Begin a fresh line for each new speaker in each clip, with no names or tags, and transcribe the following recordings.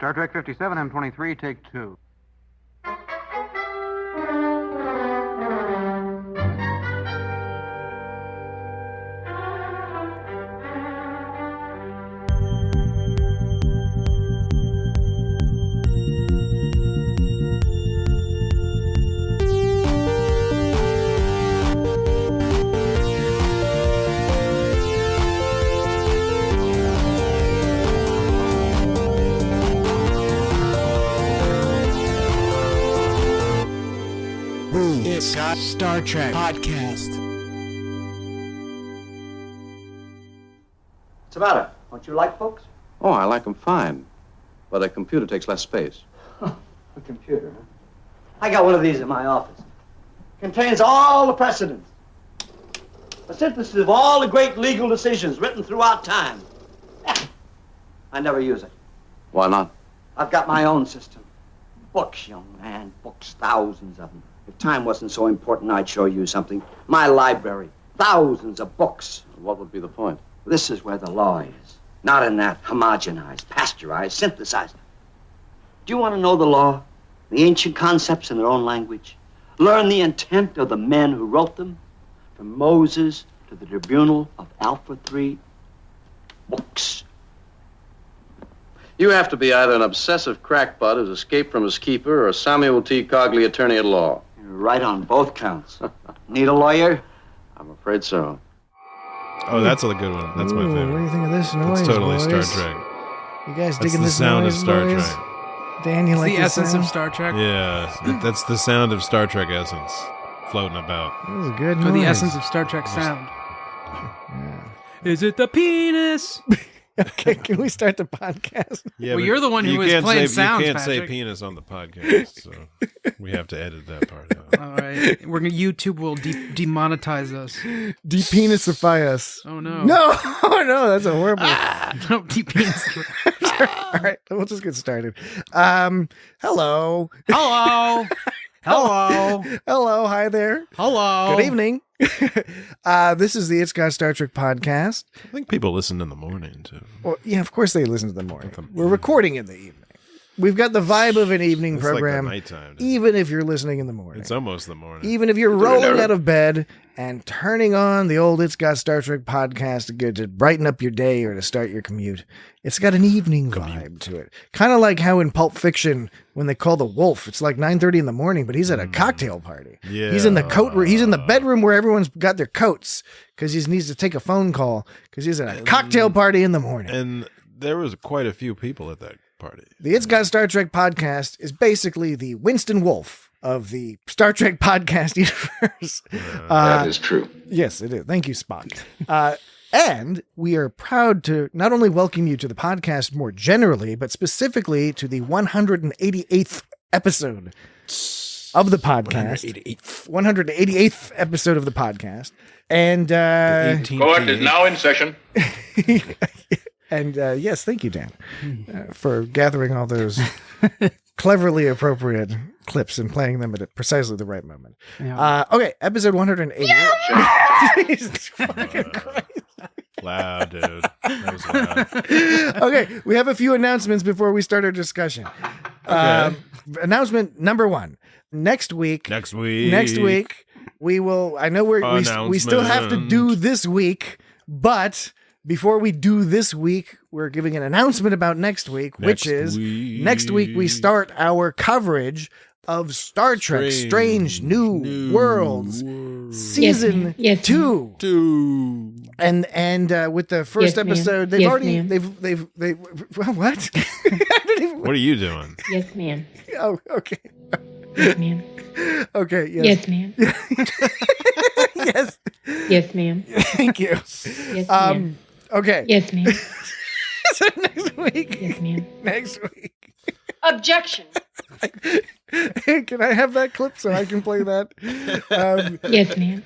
Star Trek 57, M23, take 2.
Star Trek podcast.
What's the matter? Don't you like books?
Oh, I like them fine. But a computer takes less space.
A computer, huh? I got one of these in my office. Contains all the precedents. A synthesis of all the great legal decisions written throughout time. I never use it.
Why not?
I've got my own system. Books, young man, books, thousands of them. If time wasn't so important, I'd show you something. My library, thousands of books.
What would be the point?
This is where the law is. Not in that homogenized, pasteurized, synthesized. Do you want to know the law? The ancient concepts in their own language? Learn the intent of the men who wrote them? From Moses to the tribunal of Alpha 3? Books.
You have to be either an obsessive crackpot who's escaped from his keeper or a Samuel T. Cogley attorney at law.
You're right on both counts. Need a lawyer?
I'm afraid so.
Oh, that's a good one. That's my favorite.
What do you think of this noise,
It's totally
boys?
Star Trek.
You guys
That's
digging
the
this
sound
noise,
of Star
boys?
Trek.
Dan, you
It's
like
the
this
essence
sound?
of Star Trek.
Yeah, that's the sound of Star Trek essence floating about.
This is a good
Or
noise.
the essence of Star Trek sound.
Yeah.
Is it the penis?
Okay, can we start the podcast?
Yeah,
Well,
but
you're the one who
you
was
can't
playing
say,
sounds,
You can't say
Patrick.
penis on the podcast, so we have to edit that part out.
All right. YouTube will demonetize us.
Depenisify us.
Oh, no.
No, no, that's a horrible.
No, depenis.
All right, we'll just get started. Hello.
Hello. Hello.
Hello, hi there.
Hello.
Good evening. This is the It's Got Star Trek podcast.
I think people listen in the morning too.
Well, yeah, of course they listen to the morning. We're recording in the evening. We've got the vibe of an evening
It's
program,
like the nighttime.
even if you're listening in the morning.
It's almost the morning.
Even if you're rolling out of bed and turning on the old It's Got Star Trek podcast to brighten up your day or to start your commute, it's got an evening vibe to it. Kind of like how in Pulp Fiction, when they call the wolf, it's like 9:30 in the morning, but he's at a cocktail party.
Yeah.
He's in the coat. He's in the bedroom where everyone's got their coats because he needs to take a phone call because he's at a cocktail party in the morning.
And there was quite a few people at that party.
The It's Got Star Trek podcast is basically the Winston Wolf of the Star Trek podcast universe.
That is true.
Yes, it is. Thank you, Spock. And we are proud to not only welcome you to the podcast more generally, but specifically to the 188th episode of the podcast. 188th episode of the podcast. And
Court is now in session.
and yes, thank you, Dan, for gathering all those cleverly appropriate clips and playing them at precisely the right moment.
Yeah.
Okay, episode 188. Jesus fucking Christ.
Loud, dude. That was loud.
Okay, we have a few announcements before we start our discussion. Announcement number 1. Next week, we will. I know we still have to do this week, but before we do this week, we're giving an announcement about next week, which is next week we start our coverage of Star Trek: Strange New Worlds, season 2. And with the first episode, they've already they've what?
What are you doing?
Yes, ma'am.
Oh, okay.
Yes, ma'am.
Okay. Yes.
Yes, ma'am.
Yes.
Yes, ma'am.
Thank you.
Yes, ma'am.
Okay.
Yes, ma'am.
So next week.
Yes, ma'am.
Next week.
Objection.
Can I have that clip so I can play that?
Yes, ma'am.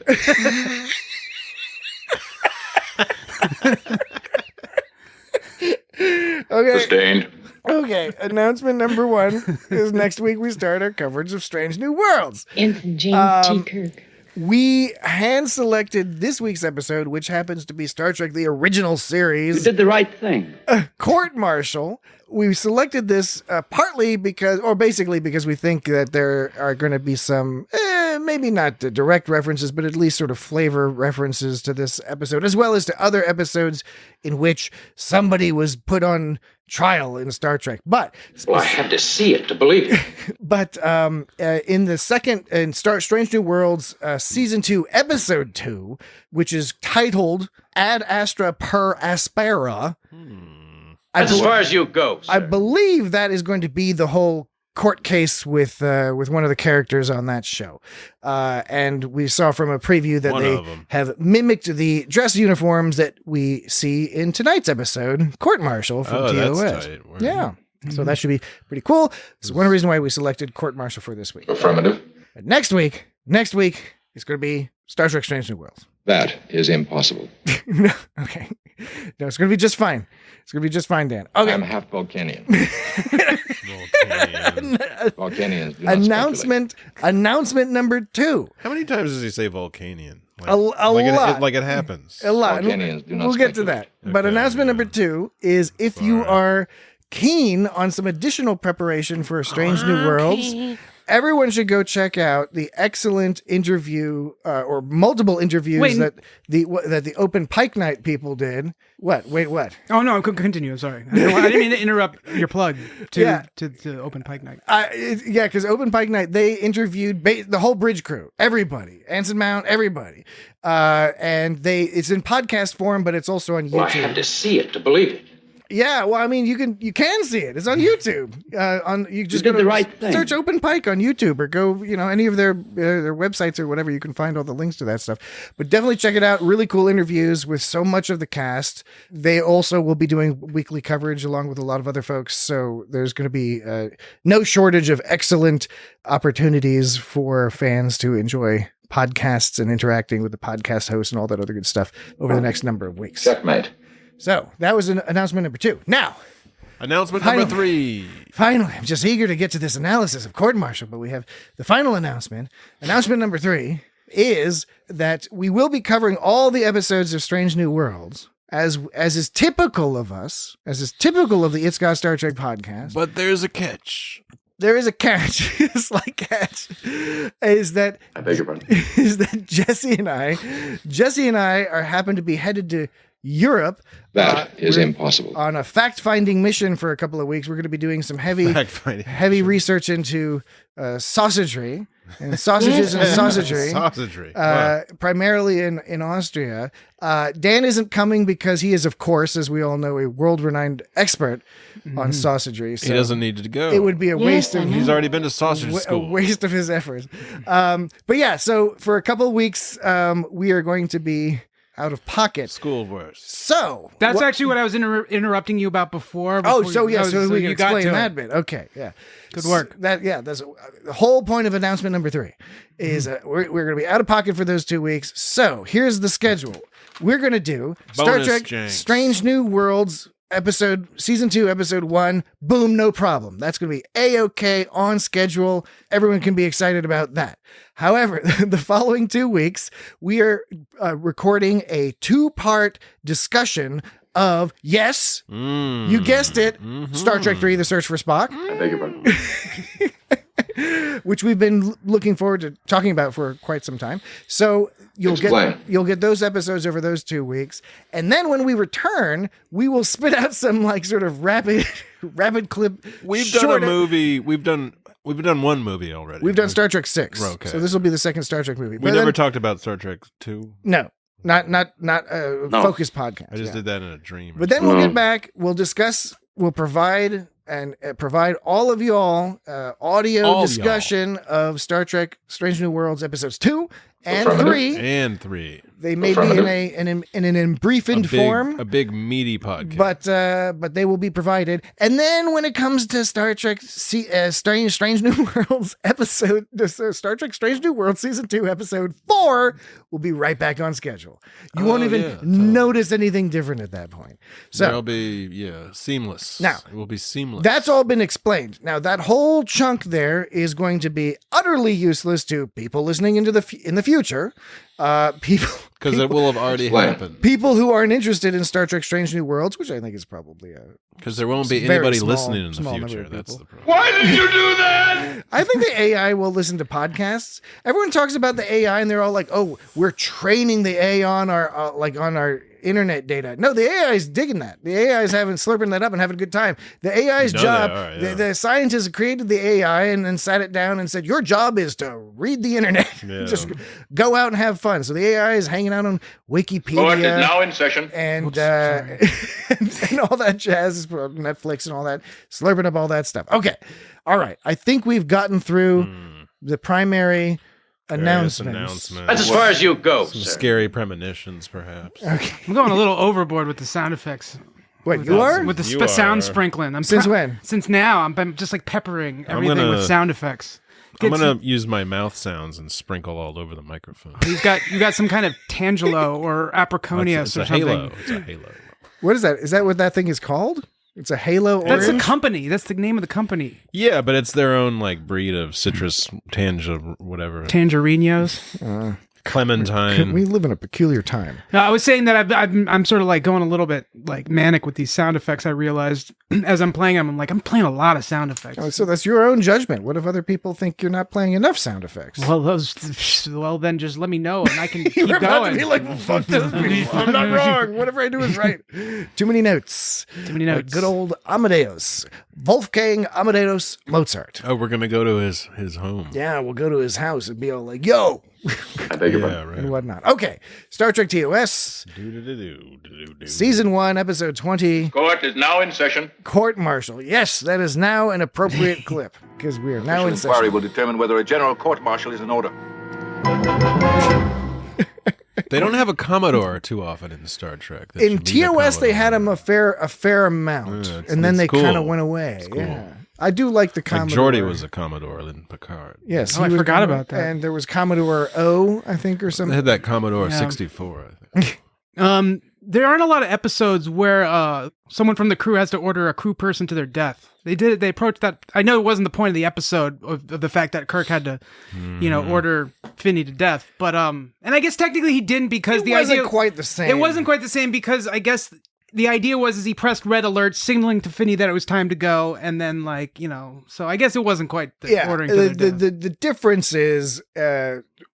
Okay.
Sustained.
Okay. Announcement number 1 is next week we start our coverage of Strange New Worlds.
Ensign James T. Kirk.
we hand-selected this week's episode, which happens to be Star Trek, the original series.
You did the right thing.
Court Martial. We selected this partly because, or basically because we think that there are going to be some, maybe not direct references, but at least sort of flavor references to this episode, as well as to other episodes in which somebody was put on trial in Star Trek. But
Well, I had to see it to believe it.
but in the second in Strange New Worlds season 2 episode 2, which is titled Ad Astra per Aspera,
As far as you go, sir.
I believe that is going to be the whole court case with one of the characters on that show. And we saw from a preview that they have mimicked the dress uniforms that we see in tonight's episode, Court Martial from TOS.
That's tight.
Yeah. So that should be pretty cool. This is one reason why we selected Court Martial for this week.
Affirmative.
But next week, it's going to be Star Trek Strange New Worlds.
That is impossible.
No, okay. No, it's going to be just fine. It's going to be just fine, Dan. Okay.
I'm half Vulcanian. Vulcanians do not
Announcement number 2.
How many times does he say Vulcanian? Like,
A lot.
Like it happens.
A lot.
Vulcanians do not
We'll get to that.
Okay,
But announcement
yeah.
number 2 is if you are keen on some additional preparation for Strange New Worlds, everyone should go check out the excellent interview or multiple interviews that the Open Pike Night people did. What? Wait, what?
Oh no, continue. I'm sorry. I didn't mean to interrupt your plug to Open Pike Night.
Because Open Pike Night, they interviewed the whole bridge crew, everybody, Anson Mount, everybody, and it's in podcast form, but it's also on YouTube.
Well, I had to see it to believe it.
Yeah, well, I mean, you can see it. It's on YouTube. You just
You did
go to
the right thing.
search Open Pike on YouTube or go, any of their websites or whatever. You can find all the links to that stuff. But definitely check it out. Really cool interviews with so much of the cast. They also will be doing weekly coverage along with a lot of other folks. So there's going to be no shortage of excellent opportunities for fans to enjoy podcasts and interacting with the podcast host and all that other good stuff over the next number of weeks.
Checkmate.
So that was announcement number 2. Now,
Announcement number 3.
finally, I'm just eager to get to this analysis of Court Martial, but we have the final announcement. Announcement number 3 is that we will be covering all the episodes of Strange New Worlds, as is typical of us, as is typical of the It's Got Star Trek podcast.
But there's a catch.
There is a catch, a slight catch, is that
I beg your pardon.
is that Jesse and I happen to be headed to Europe.
That is impossible.
On a fact-finding mission for a couple of weeks. We're going to be doing some heavy research into sausagery and sausages and sausagery. Primarily in Austria. Dan isn't coming because he is, of course, as we all know, a world-renowned expert on sausagery. So
he doesn't need to go.
it would be a waste of
He's already been to sausage school.
a waste of his efforts. But yeah, so for a couple of weeks, we are going to be out of pocket.
School verse.
So
That's actually what I was interrupting you about before.
so we can
you got
explain
to
Mad
it.
Men. Okay, yeah,
Good work.
That's the whole point of announcement number 3 is we're going to be out of pocket for those 2 weeks. So here's the schedule. We're going to do Star
Bonus
Trek
Janks.
Strange New Worlds season 2 episode 1. Boom, no problem. That's going to be A-OK, on schedule. Everyone can be excited about that. However, the following 2 weeks, we are recording a 2-part discussion of, yes, you guessed it, Star Trek 3, The Search for Spock.
I beg your pardon.
Which we've been looking forward to talking about for quite some time. So you'll get those episodes over those 2 weeks. And then when we return, we will spit out some sort of rapid clip.
We've done a movie. We've done one movie already.
We've done Star Trek 6.
Okay.
So this will be the second Star Trek movie.
We never talked about Star Trek 2.
No, not a focused podcast.
I just did that in a dream.
But then we'll get back. We'll discuss. We'll provide all of y'all audio discussion of Star Trek Strange New Worlds episodes 2 and 3. They may be in an briefened form,
a big meaty podcast,
but they will be provided. And then when it comes to Star Trek, Strange New Worlds episode, Star Trek Strange New Worlds season 2 episode 4 will be right back on schedule. You won't even notice anything different at that point. So
it'll be seamless.
Now
it will be seamless.
That's all been explained. Now that whole chunk there is going to be utterly useless to people listening in the future. Because
it will have already happened.
People who aren't interested in Star Trek Strange New Worlds, which I think is probably
because there won't be anybody listening in the future. That's the problem.
Why did you do that?
I think the AI will listen to podcasts. Everyone talks about the AI, and they're all like, "Oh, we're training the AI on our internet data." No, the AI is digging that. The AI is slurping that up and having a good time. The AI's job, the scientists created the AI and then sat it down and said, "Your job is to read the internet. Just go out and have fun." So the AI is hanging out on Wikipedia.
Court is now in session.
And and all that jazz, Netflix and all that, slurping up all that stuff. Okay. All right. I think we've gotten through the primary announcements.
That's as far as you go,
Some
sir.
scary premonitions, perhaps.
Okay.
I'm going a little overboard with the sound effects.
What, you are?
With the sound sprinkling.
Since when?
Since now. I'm just like peppering everything with sound effects.
I'm going to use my mouth sounds and sprinkle all over the microphone.
You got some kind of Tangelo or Apriconius
it's
or
a
something.
halo. It's a halo.
What is that? Is that what that thing is called? It's a halo orange?
That's the company. That's the name of the company.
Yeah, but it's their own breed of citrus whatever.
Tangerinos.
Clementine.
We live in a peculiar time.
No, I was saying that I'm sort of going a little bit manic with these sound effects. I realized as I'm playing them, I'm playing a lot of sound effects.
Oh, so that's your own judgment. What if other people think you're not playing enough sound effects?
Well, then just let me know and I can keep
You're about to
going.
be like, fuck this. I'm not wrong. Whatever I do is right. Too many notes.
Too many notes.
Good old Amadeus. Wolfgang Amadeus Mozart.
Oh, we're going to go to his home.
Yeah, we'll go to his house and be all like, yo.
I beg your pardon.
Right.
And whatnot. Okay. Star Trek TOS. Season 1, episode 20.
Court is now in session.
Court martial. Yes, that is now an appropriate clip because we are now in
Inquiry
session.
will determine whether a general court-martial is in order.
They don't have a Commodore too often in Star Trek.
In TOS, they had him a fair amount, and then they kind of went away.
Cool.
Yeah, I do like the Commodore.
Geordi was a Commodore in Picard.
Yes,
I forgot about that.
And there was Commodore O, I think, or
They
something.
had that Commodore 64, I think.
There aren't a lot of episodes where someone from the crew has to order a crew person to their death. They did it. They approached that. I know it wasn't the point of the episode of the fact that Kirk had to, order Finney to death. But and I guess technically he didn't because
It wasn't quite the same.
It wasn't quite the same because I guess the idea was he pressed red alert, signaling to Finney that it was time to go, and then so I guess it wasn't quite ordering to their death.
The difference is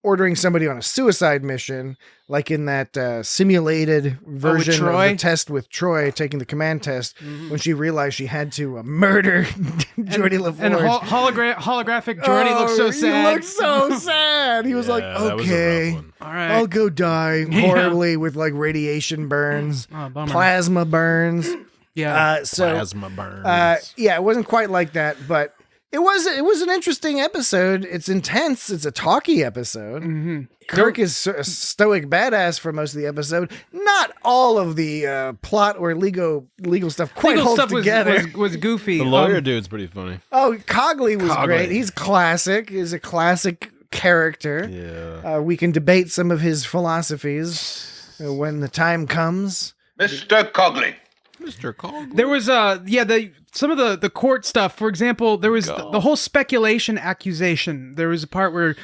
ordering somebody on a suicide mission, like in that simulated version of the test with Troy taking the command test, when she realized she had to murder Geordi LaForge.
And holographic Geordi looked so sad.
He looked so sad. He was like, okay,
all right,
I'll go die horribly with radiation burns, plasma burns.
Yeah,
Plasma burns.
It wasn't quite like that, but it was an interesting episode. It's intense. It's a talky episode.
Mm-hmm.
Kirk is a stoic badass for most of the episode. Not all of the plot or legal stuff quite
legal
holds
stuff
together.
Was goofy.
The lawyer dude's pretty funny.
Oh, Cogley was great. He's classic. He's a classic character.
Yeah.
We can debate some of his philosophies when the time comes.
Mr. Cogley.
Mr. Cogley.
There was some of the court stuff. For example, there was the whole speculation accusation. There was a part where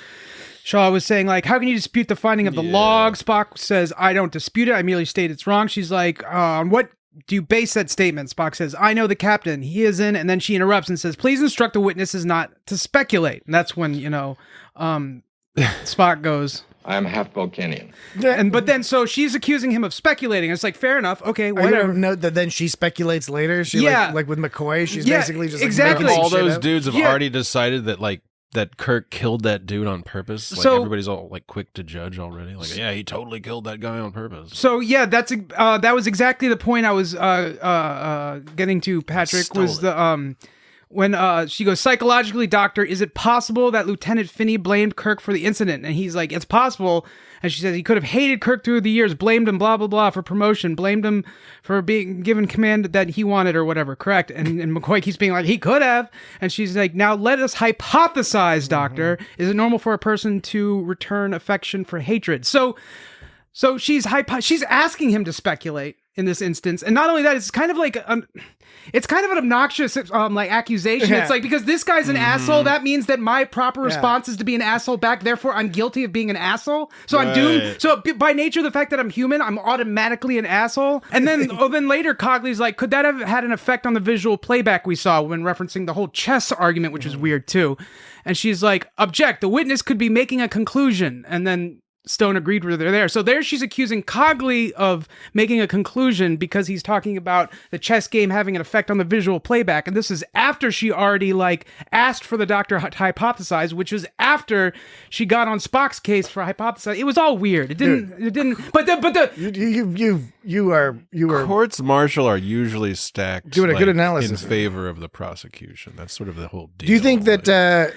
Shaw was saying, how can you dispute the finding of the log? Spock says, I don't dispute it. I merely state it's wrong. She's like, on what do you base that statement? Spock says, I know the captain. He is in. And then she interrupts and says, please instruct the witnesses not to speculate. And that's when, Spock goes,
I am half Vulcanian.
But then so she's accusing him of speculating. It's fair enough. Okay,
I don't know that then she speculates later. She like with McCoy, she's basically just
exactly.
making
all
shit
those
up.
dudes have already decided that that Kirk killed that dude on purpose. So everybody's all quick to judge already. He totally killed that guy on purpose.
So that's that was exactly the point I was getting to. Patrick was when she goes, psychologically, doctor, is it possible that Lieutenant Finney blamed Kirk for the incident? And he's like, it's possible. And she says he could have hated Kirk through the years, blamed him, blah, blah, blah, for promotion, blamed him for being given command that he wanted or whatever, correct? And McCoy keeps being like, he could have. And she's like, now let us hypothesize, doctor. Is it normal for a person to return affection for hatred? So she's asking him to speculate in this instance. And not only that, it's kind of like an obnoxious like accusation.
Yeah.
It's like, because this guy's an asshole, that means that my proper response is to be an asshole back. Therefore, I'm guilty of being an asshole. So I'm doomed. So by nature of the fact that I'm human, I'm automatically an asshole. And then then later, Cogley's like, could that have had an effect on the visual playback we saw when referencing the whole chess argument, which was weird too. And she's like, object, the witness could be making a conclusion. And then Stone agreed with her there. So there she's accusing Cogley of making a conclusion because he's talking about the chess game having an effect on the visual playback. And this is after she already asked for the doctor to hypothesize, which was after she got on Spock's case for hypothesize. It was all weird. It didn't,
you are
courts martial are usually stacked
doing a good analysis
in favor of the prosecution. That's sort of the whole deal.
Do you think that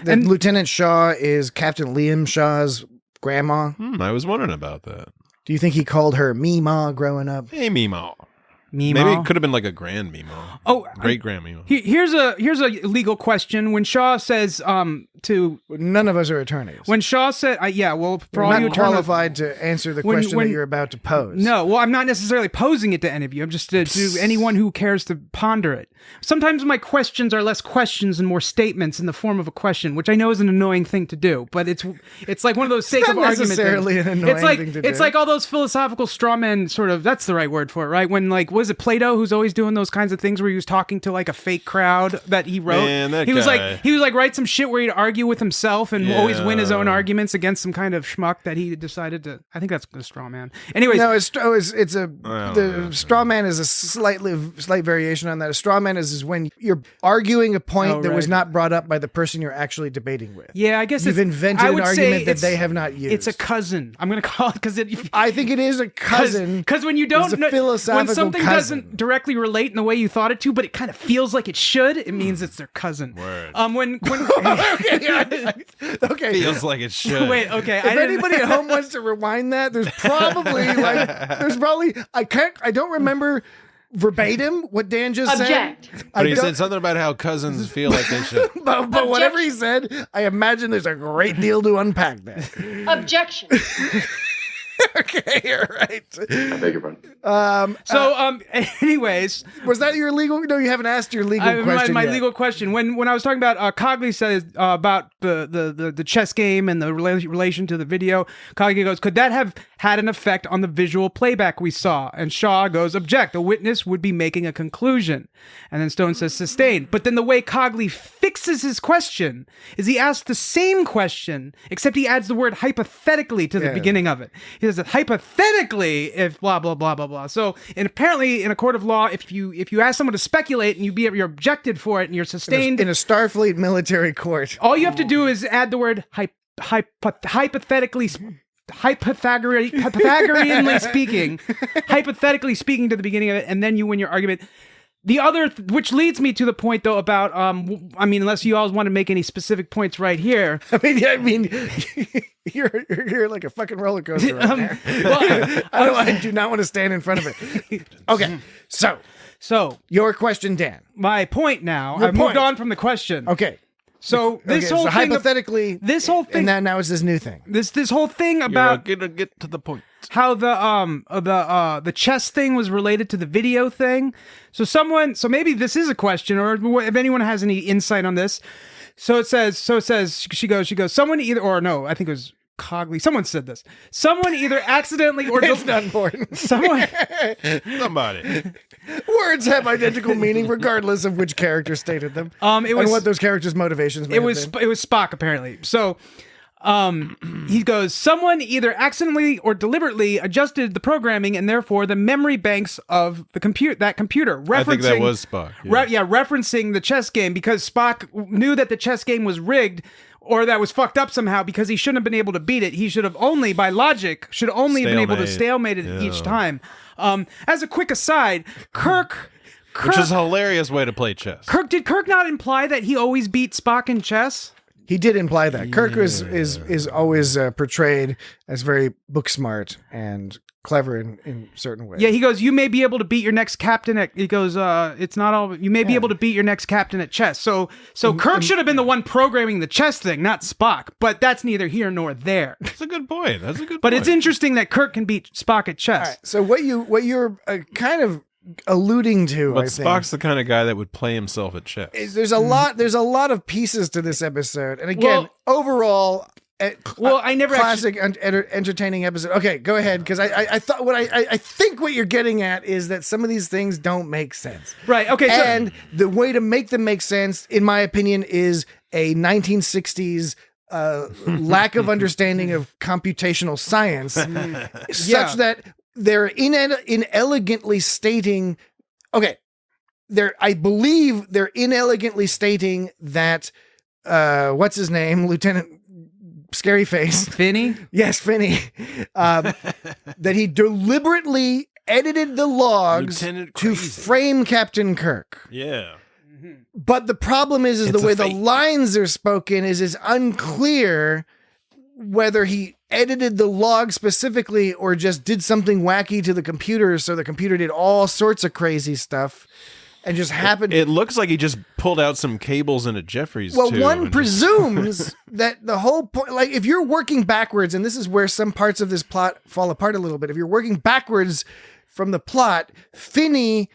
Lieutenant Shaw is Captain Liam Shaw's grandma?
I was wondering about that.
Do you think he called her Meemaw growing up?
Hey, Meemaw.
Meemaw?
Maybe it could have been like a grand Meemaw.
Oh,
great grand Meemaw.
Here's a legal question. When Shaw says
none of us are attorneys.
When Shaw said, for
We're
all you
not qualified to answer the question that you're about to pose.
No, well, I'm not necessarily posing it to any of you. I'm just to anyone who cares to ponder it. Sometimes my questions are less questions and more statements in the form of a question, which I know is an annoying thing to do, but it's like one of those sake of argument things.
Necessarily an annoying thing to do.
It's like all those philosophical straw men sort of, that's the right word for it, right? When was it Plato who's always doing those kinds of things where he was talking to a fake crowd that he wrote?
Man,
he was like write some shit where he'd argue with himself and always win his own arguments against some kind of schmuck that he decided to. I think that's a straw man. Anyways,
no, the straw man is a slight variation on that. A straw man is when you're arguing a point that was not brought up by the person you're actually debating with.
Yeah, I guess
you've invented an argument that they have not used.
It's a cousin. I'm going to call it because
I think it is a cousin.
Because when you don't know, when something doesn't directly relate in the way you thought it to, but it kind of feels like it should, it means it's their cousin.
Word.
When
okay,
feels like it should.
Wait, okay.
If anybody at home wants to rewind that, there's probably I don't remember verbatim what Dan just said.
But he said something about how cousins feel like they should.
but whatever he said, I imagine there's a great deal to unpack there.
Objection.
Okay, all right.
I beg your pardon.
Anyways,
was that your legal? No, you haven't asked your legal question.
My
yet.
Legal question. When I was talking about Cogley says about the chess game and the relation to the video, Cogley goes, could that have had an effect on the visual playback we saw? And Shaw goes, object. The witness would be making a conclusion. And then Stone says, sustained. But then the way Cogley fixes his question is he asks the same question, except he adds the word hypothetically to the beginning of it. He says, hypothetically, if blah, blah, blah, blah, blah. So, and apparently in a court of law, if you ask someone to speculate and you're objected for it and you're sustained
in a Starfleet military court,
all you have to do is add the word hypothetically Pythagoreanly speaking to the beginning of it, and then you win your argument. The other, which leads me to the point though about, unless you all want to make any specific points right here.
I mean, you're like a fucking roller coaster right there. I do not want to stand in front of it. Okay, so your question, Dan.
My point now. I've moved on from the question.
Okay.
So this whole thing,
hypothetically,
this whole thing,
and now it's this new thing.
This whole thing about
You're gonna get to the point.
How the chess thing was related to the video thing. So maybe this is a question, or if anyone has any insight on this. So it says she goes someone either, or no, I think it was Cogley. Someone said this. Someone either accidentally or
it's not important.
Somebody.
Words have identical meaning regardless of which character stated them.
It was
and what those characters' motivations. It
was Spock apparently. So. He goes, someone either accidentally or deliberately adjusted the programming and therefore the memory banks of that computer.
I think that was Spock. Yeah.
Referencing the chess game because Spock knew that the chess game was rigged or that was fucked up somehow because he shouldn't have been able to beat it. He should have only, by logic, have been able to stalemate it each time. As a quick aside, Kirk
which is a hilarious way to play chess.
Did Kirk not imply that he always beat Spock in chess?
He did imply that. Kirk is always portrayed as very book smart and clever in certain ways.
Yeah, he goes, you may be able to beat your next captain at, he goes, it's not all, you may be able to beat your next captain at chess. So Kirk should have been the one programming the chess thing, not Spock, but that's neither here nor there.
That's a good point.
But it's interesting that Kirk can beat Spock at chess.
All right, so what you're kind of alluding to,
but
I think,
Spock's the kind of guy that would play himself at chess.
There's a lot of pieces to this episode, and again, overall,
I never
classic entertaining episode. Okay, go ahead, because I thought I think what you're getting at is that some of these things don't make sense,
right? Okay,
and the way to make them make sense, in my opinion, is a 1960s lack of understanding of computational science, such that they're inelegantly stating. Okay, I believe they're inelegantly stating that what's his name, Lieutenant Scary Face,
Finney.
Yes, Finney. That he deliberately edited the logs to frame Captain Kirk.
Yeah.
But the problem is the way the lines are spoken is unclear whether he edited the log specifically or just did something wacky to the computer, so the computer did all sorts of crazy stuff and just happened.
It looks like he just pulled out some cables in a Jeffries tube.
Well, one presumes that the whole point, like if you're working backwards, and this is where some parts of this plot fall apart a little bit. If you're working backwards from the plot, Finney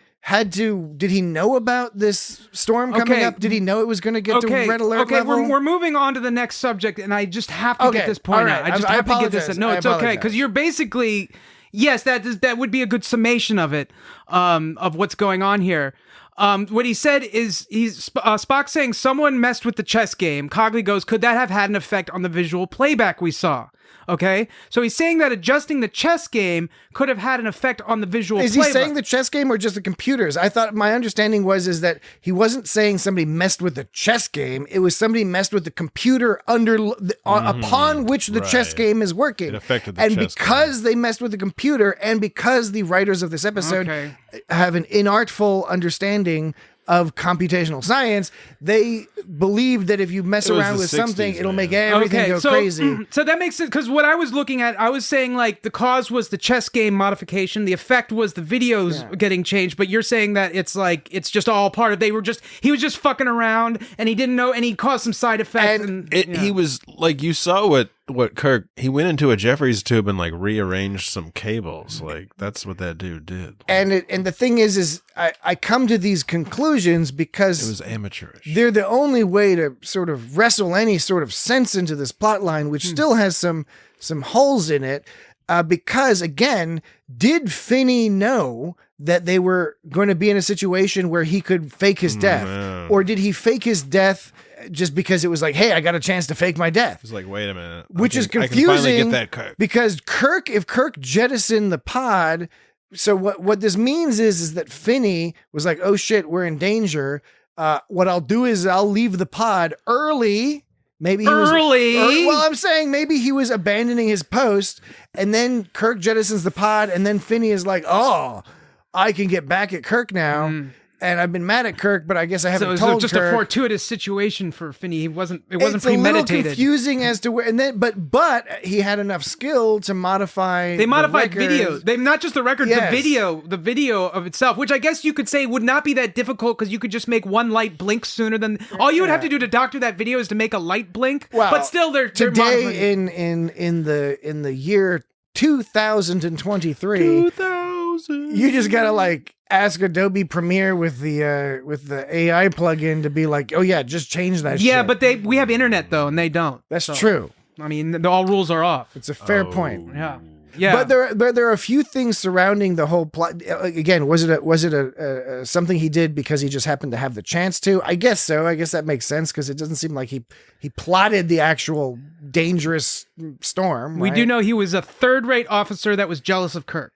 did he know about this storm coming up? Did he know it was going to get to red alert level?
We're moving on to the next subject, and I just have to get this point out. I just have to get this. No, it's okay, because you're basically, yes, that would be a good summation of it, of what's going on here. What he said is Spock saying someone messed with the chess game. Cogley goes, could that have had an effect on the visual playback we saw? Okay, so he's saying that adjusting the chess game could have had an effect on the visual playback.
Is he saying the chess game or just the computers? I thought my understanding was that he wasn't saying somebody messed with the chess game. It was somebody messed with the computer upon which the chess game is working. It
affected the
chess
game.
Because they messed with the computer, and because the writers of this episode have an inartful understanding of computational science, they believe that if you mess around with something, it'll make everything go crazy.
So that makes sense, because what I was looking at, I was saying like the cause was the chess game modification, the effect was the videos getting changed, but you're saying that it's like it's just all part of he was just fucking around and he didn't know, and he caused some side effects.
He was like, you saw what Kirk, he went into a Jeffries tube and like rearranged some cables. Like that's what that dude did.
And the thing is I come to these conclusions because
it was amateurish.
They're the only way to sort of wrestle any sort of sense into this plot line, which still has some holes in it. Because again, did Finney know that they were going to be in a situation where he could fake his death, or did he fake his death just because it was like, hey, I got a chance to fake my death?
It's like, wait a minute.
Which is confusing. I can finally get that Kirk. Because if Kirk jettisoned the pod, so what this means is that Finney was like, oh shit, we're in danger. What I'll do is I'll leave the pod early. Maybe he was well, I'm saying maybe he was abandoning his post, and then Kirk jettisons the pod, and then Finney is like, oh, I can get back at Kirk now. And I've been mad at Kirk, but I guess I haven't told Kirk.
So just a fortuitous situation for Finney. It wasn't premeditated.
It's a little confusing as to where, and then, but he had enough skill to modify.
They modified video. They not just the record, the video of itself, which I guess you could say would not be that difficult because you could just make one light blink sooner than all you would have to do to doctor that video is to make a light blink. Well, but still, they're
today in the year 2023. You just gotta like ask Adobe Premiere with the AI plugin to be like, oh yeah, just change that.
Yeah,
shit.
but we have internet though, and they don't.
That's true.
I mean, all rules are off.
It's a fair point.
Yeah.
But there are a few things surrounding the whole plot. Again, was it a something he did because he just happened to have the chance to? I guess so. I guess that makes sense because it doesn't seem like he plotted the actual dangerous storm.
We
right?
do know he was a third-rate officer that was jealous of Kirk.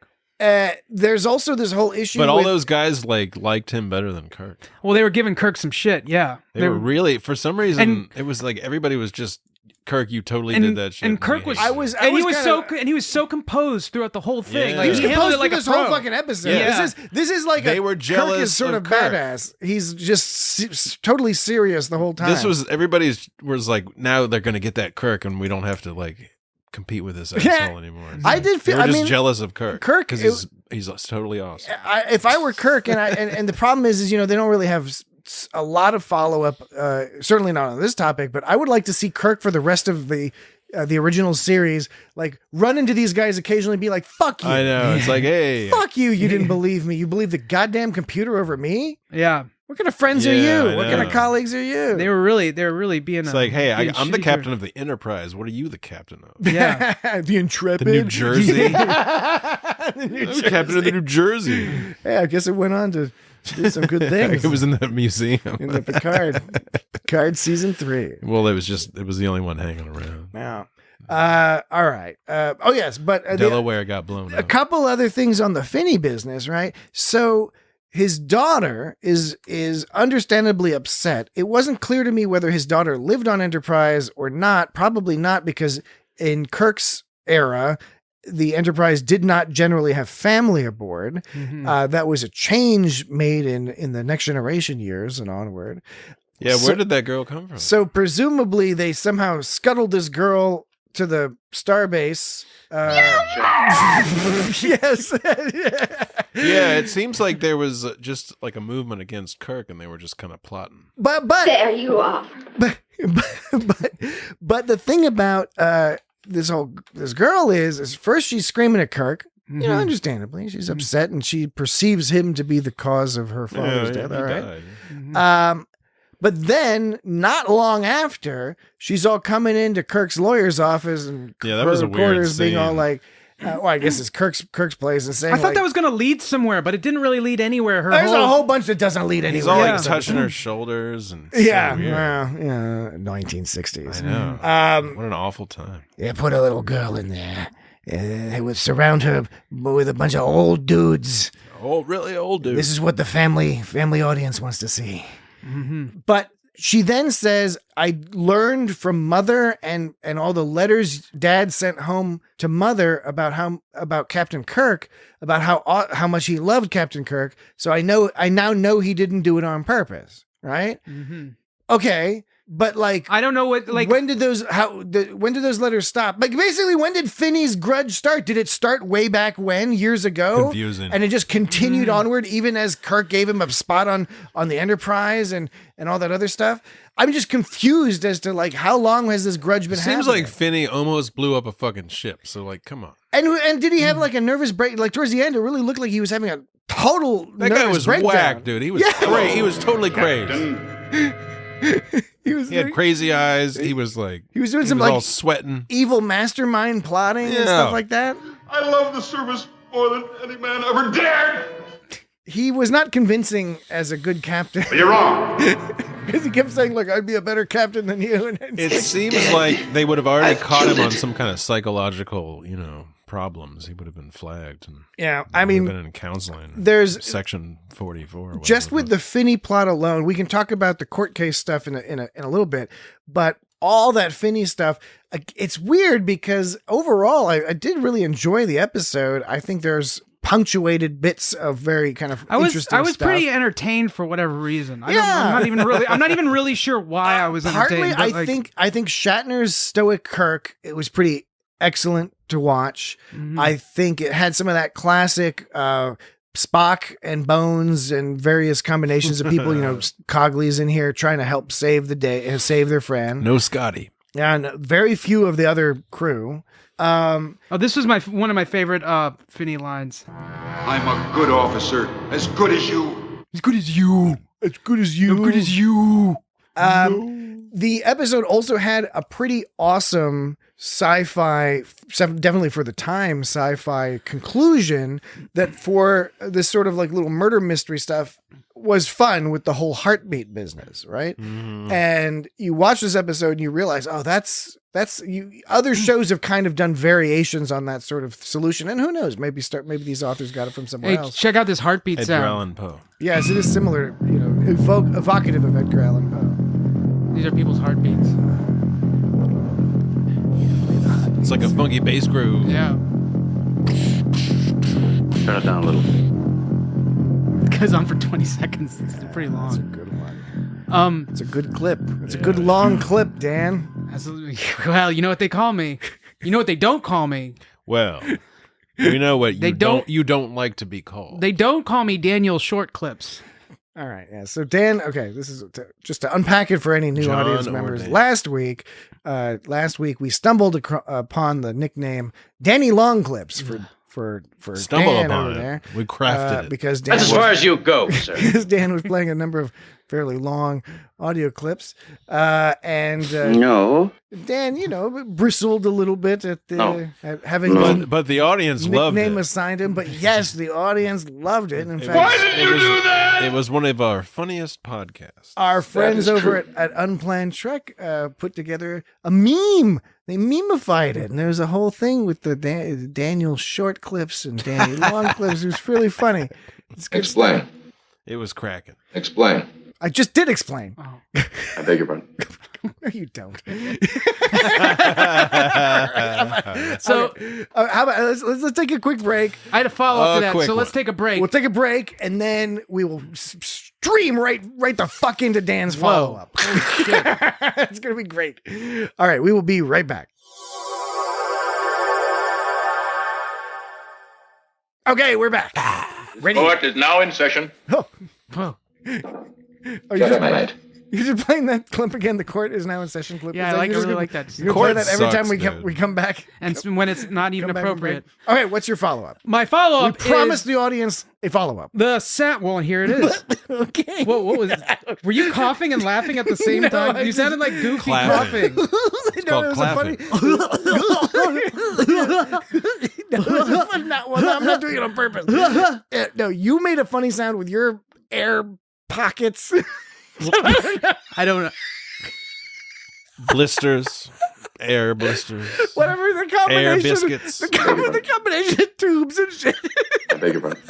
There's also this whole issue.
But all those guys liked him better than Kirk.
Well, they were giving Kirk some shit. Yeah,
they were really, for some reason, it was like everybody was just Kirk, you totally did that shit.
And Kirk was, he was so composed thughout the whole thing.
Yeah.
Like,
he was composed
like
this whole fucking episode.
Yeah.
This is like
they were jealous
Kirk is sort of
Kirk.
badass. He's just totally serious the whole time.
This was everybody's was like, now they're gonna get that Kirk, and we don't have to like compete with this asshole anymore.
I did feel.
They were
I
just
mean,
jealous of Kirk because he's totally awesome.
If I were Kirk, and the problem is they don't really have a lot of follow up. Certainly not on this topic, but I would like to see Kirk for the rest of the original series, like run into these guys occasionally, and be like, "Fuck you."
I know. It's like, hey,
fuck you. You didn't believe me. You believe the goddamn computer over me.
Yeah.
What kind of friends are you? What kind of colleagues are you?
They were really being.
It's like, hey, I'm the captain of the Enterprise. What are you the captain of?
Yeah,
the Intrepid,
the New Jersey.
The New Jersey.
Captain of the New Jersey.
Yeah, I guess it went on to do some good things.
It was in that museum
in the Picard season 3.
Well, it was the only one hanging around.
Yeah. All right. Oh yes, but
Delaware got blown up.
A couple other things on the Finney business, right? So his daughter is understandably upset. It wasn't clear to me whether his daughter lived on Enterprise or not. Probably not, because in Kirk's era, the Enterprise did not generally have family aboard.
Mm-hmm.
That was a change made in the Next Generation years and onward.
Yeah, where did that girl come from?
So presumably they somehow scuttled this girl to the starbase. Yes.
Yeah, it seems like there was just like a movement against Kirk, and they were just kind of plotting.
But
there you are.
But the thing about this girl is first she's screaming at Kirk.
Mm-hmm.
Understandably, she's upset, and she perceives him to be the cause of her father's death. All right.
Died.
Mm-hmm.
But then, not long after, she's all coming into Kirk's lawyer's office, and
that was a weird
reporters being
scene.
all like, I guess it's Kirk's place, and saying,
I thought that was going to lead somewhere, but it didn't really lead anywhere.
There's a whole bunch that doesn't lead anywhere.
He's all like touching her shoulders and
yeah,
so weird.
Well, 1960s.
I know. What an awful time.
They put a little girl in there. They would surround her with a bunch of old dudes.
Oh, really old dudes.
This is what the family audience wants to see.
Mm-hmm.
But she then says, I learned from Mother and all the letters Dad sent home to Mother about Captain Kirk, about how much he loved Captain Kirk. So I now know he didn't do it on purpose, right?
Mm-hmm.
Okay, but like
I don't know what
when did those letters stop? Like basically, when did Finney's grudge start? Did it start way back when, years ago?
Confusing.
And it just continued onward, even as Kirk gave him a spot on the Enterprise and all that other stuff. I'm just confused as to like how long has this grudge been happening?
Seems like Finney almost blew up a fucking ship. So like, come on.
And did he have like a nervous break? Like towards the end, it really looked like he was having a total
that guy was
breakdown.
whacked, dude. He was crazy. He was totally crazy. He had crazy eyes. He was like
doing some like
all sweating,
evil mastermind plotting and stuff like that.
I love the service more than any man ever dared.
He was not convincing as a good captain.
You're wrong.
Because he kept saying, "Look, I'd be a better captain than you." And
it seems like they would have already caught him on some kind of psychological, problems. He would have been flagged. And
I mean,
been in counseling.
There's
section 44.
Just with the Finney plot alone, we can talk about the court case stuff in a little bit, but all that Finney stuff, it's weird because overall, I did really enjoy the episode. I think there's punctuated bits of very kind of interesting stuff.
I was pretty entertained for whatever reason. I'm not even really sure why I was entertained.
Partly, I think Shatner's stoic Kirk, it was pretty excellent to watch.
Mm-hmm.
I think it had some of that classic Spock and Bones and various combinations of people, Cogley's in here trying to help save the day and save their friend.
No Scotty.
And very few of the other crew.
This was one of my favorite Finney lines.
I'm a good officer, as good as you.
As good as you. As good as you.
As good as you.
The episode also had a pretty awesome sci-fi, definitely for the time, sci-fi conclusion that for this sort of like little murder mystery stuff was fun with the whole heartbeat business, right? Mm. And you watch this episode and you realize, that's other shows have kind of done variations on that sort of solution. And who knows, maybe these authors got it from somewhere else.
Check out this heartbeat
Edgar
sound.
Allan Poe.
Yes, it is similar, evocative of Edgar Allan Poe.
These are people's heartbeats.
It's like a funky bass groove.
Yeah.
Turn it down a little.
It goes on for 20 seconds. It's pretty long.
That's a good one. It's a good clip. It's a good long clip, Dan.
Well, you know what they call me. You know what they don't call me.
Well, we know what you don't like to be called.
They don't call me Daniel Short Clips.
All right, yeah. So Dan, okay, this is just to unpack it for any new audience members. Last week we stumbled upon the nickname Danny Longclips for
Stumble
Dan
upon
over
it.
there.
We crafted it
because Dan
That's as far as you go, sir.
because Dan was playing a number of fairly long audio clips, and
No.
Dan, bristled a little bit at having
but the audience loved it.
Nickname assigned him, but yes, the audience loved it. In fact,
Why did you do that?
It was one of our funniest podcasts.
our friends over at Unplanned Trek put together a meme. They memeified it, and there's a whole thing with the Daniel Short Clips and Danny Long Clips. It was really funny. It's good
Explain.
stuff.
It was cracking.
Explain.
I just did explain.
Oh.
I beg your pardon.
No, you don't.
So
how about let's take a quick break.
I had a follow up to that.
quick
So let's
one.
take a break.
We'll take a break, and then we will stream right the fuck into Dan's follow up. It's gonna be great. All right, we will be right back. Okay, we're back. Ready?
Court is now in session.
Oh,
Whoa.
Judgment.
you're just playing that clip again. The court is now in session clip.
Yeah,
Is that-
I
you're just
really
gonna-
like that.
You're gonna play
Court
that every time
sucks,
we come back.
And when it's not even
Come back from
appropriate.
break. Okay, what's your follow up?
My follow
We
up
promised
is
the audience a follow up.
the sound. Well, here it is.
Okay.
What was? Were you coughing and laughing at the same
No,
time?
I
You
just-
sounded like Goofy
Clapping.
coughing.
It's
called clapping.
I'm not doing it on purpose. No, you made a funny sound with your air pockets.
I don't know.
Blisters. Air blisters.
Whatever the combination.
Air biscuits.
The combination of tubes and shit.
I beg your pardon.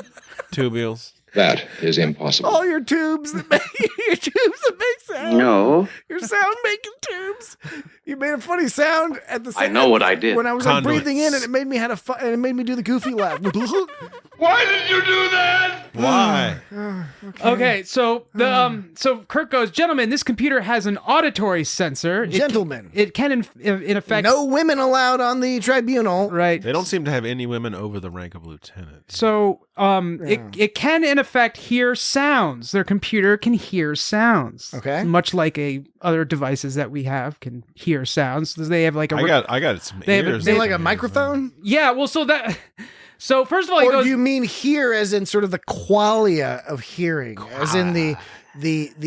Tubules.
That is impossible.
All your tubes that make sound.
No.
Your sound making tubes. You made a funny sound at the
I know what I did.
when I was like,
Conduits.
breathing in, and it made me and it made me do the goofy laugh.
Why did you do that?
Why?
Okay, so so Kirk goes, gentlemen, this computer has an auditory sensor.
Gentlemen.
It can in effect.
No women allowed on the tribunal.
Right.
They don't seem to have any women over the rank of lieutenant.
So it can in effect hear sounds. Their computer can hear sounds.
Okay.
Much like other devices that we have can hear sounds. They have like a
I got some
They have a-
ears.
they
They
that
like a
can hear
microphone?
yeah. Well, so first of all, he
Or
goes,
do you mean hear as in sort of the qualia of hearing, as in the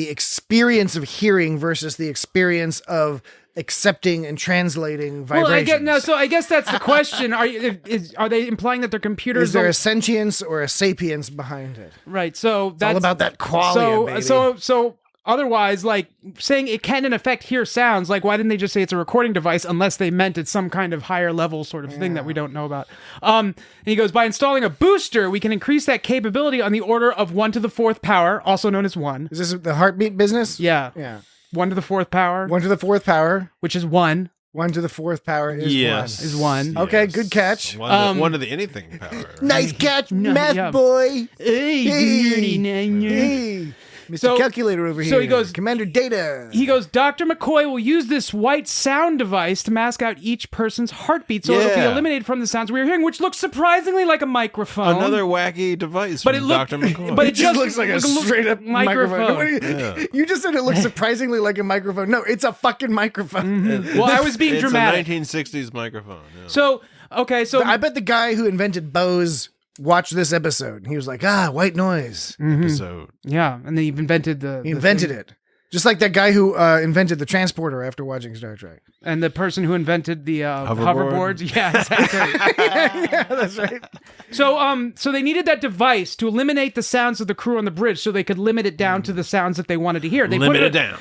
experience of hearing versus the experience of accepting and translating vibrations?
Well, I guess that's the question. Are they implying that their computers
Is there a sentience or a sapience behind it?
right? So
It's all about that qualia, baby.
So otherwise, like saying it can in effect hear sounds, like why didn't they just say it's a recording device unless they meant it's some kind of higher level sort of thing that we don't know about? And he goes, by installing a booster, we can increase that capability on the order of 1 to the 4th power, also known as 1.
Is this the heartbeat business?
Yeah.
Yeah.
1 to the 4th power,
1 to the 4th power.
which is 1.
1 to the 4th power is
Yes.
1.
Is 1.
Okay, good catch.
One to the anything power.
Nice catch,
No,
math
yeah.
boy.
Hey,
Hey, Mr.
So-
Calculator over here.
so he goes-
Commander Data.
He goes, Dr. McCoy will use this white sound device to mask out each person's heartbeat so it'll be
Yeah.
eliminated from the sounds we're hearing, which looks surprisingly like a microphone.
Another wacky device
But
from
it looked-
Dr. McCoy.
but
It just looks like a
looks
straight up microphone. What do you,
Yeah.
you just said it looks surprisingly like a microphone. No, it's a fucking microphone.
Well, I was being
It's
dramatic.
a 1960s microphone. Yeah.
So, okay, so
I bet the guy who invented Bose watched this episode. He was like, white noise.
Episode.
yeah, and then he invented
He invented it. Just like that guy who invented the transporter after watching Star Trek.
and the person who invented the
Hoverboard?
hoverboards. Yeah, exactly.
Yeah, that's right.
So they needed that device to eliminate the sounds of the crew on the bridge, so they could limit it down to the sounds that they wanted to hear. They
Limit
put
it down.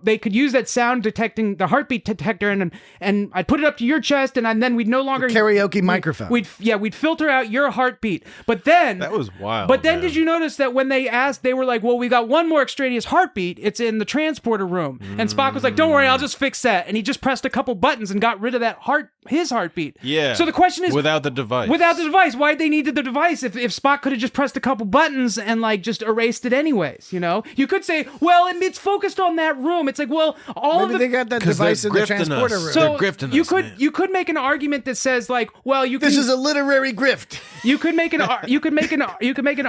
They could use that sound detecting the heartbeat detector, and I'd put it up to your chest, and then we'd no longer
Karaoke microphone.
We'd filter out your heartbeat. But then
That was wild.
But then
man.
did you notice that when they asked, they were like, "Well, we got one more extraneous heartbeat. It's in the transporter room. And Spock was like, don't worry, I'll just fix that. And he just pressed a couple buttons and got rid of that his heartbeat.
Yeah.
So the question is,
without the device.
Why'd they need the device if Spock could have just pressed a couple buttons and like just erased it anyways, you know? You could say, well, it's focused on that room. It's like, well,
maybe they got that device in the transporter room.
So you could make an argument that says like, well,
this is a literary grift.
You could make an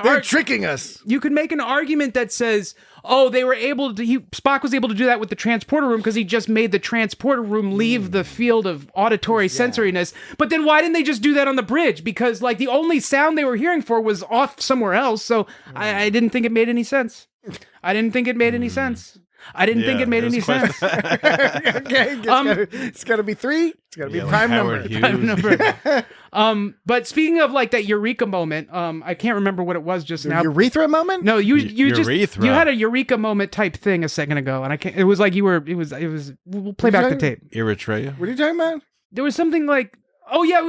They're tricking us.
You could make an argument that says, oh, they were able to. Spock was able to do that with the transporter room because he just made the transporter room leave the field of auditory sensoriness. But then why didn't they just do that on the bridge? Because like the only sound they were hearing for was off somewhere else. So I didn't think it made any sense. I didn't think it made any sense. Okay,
it's got to be 3. It's got to be a prime number.
But speaking of like that eureka moment, I can't remember what it was just now.
Urethra moment?
No, you had a eureka moment type thing a second ago, and I can't. It was like we'll play back the tape.
Eritrea.
What are you talking about?
There was something like. Oh yeah,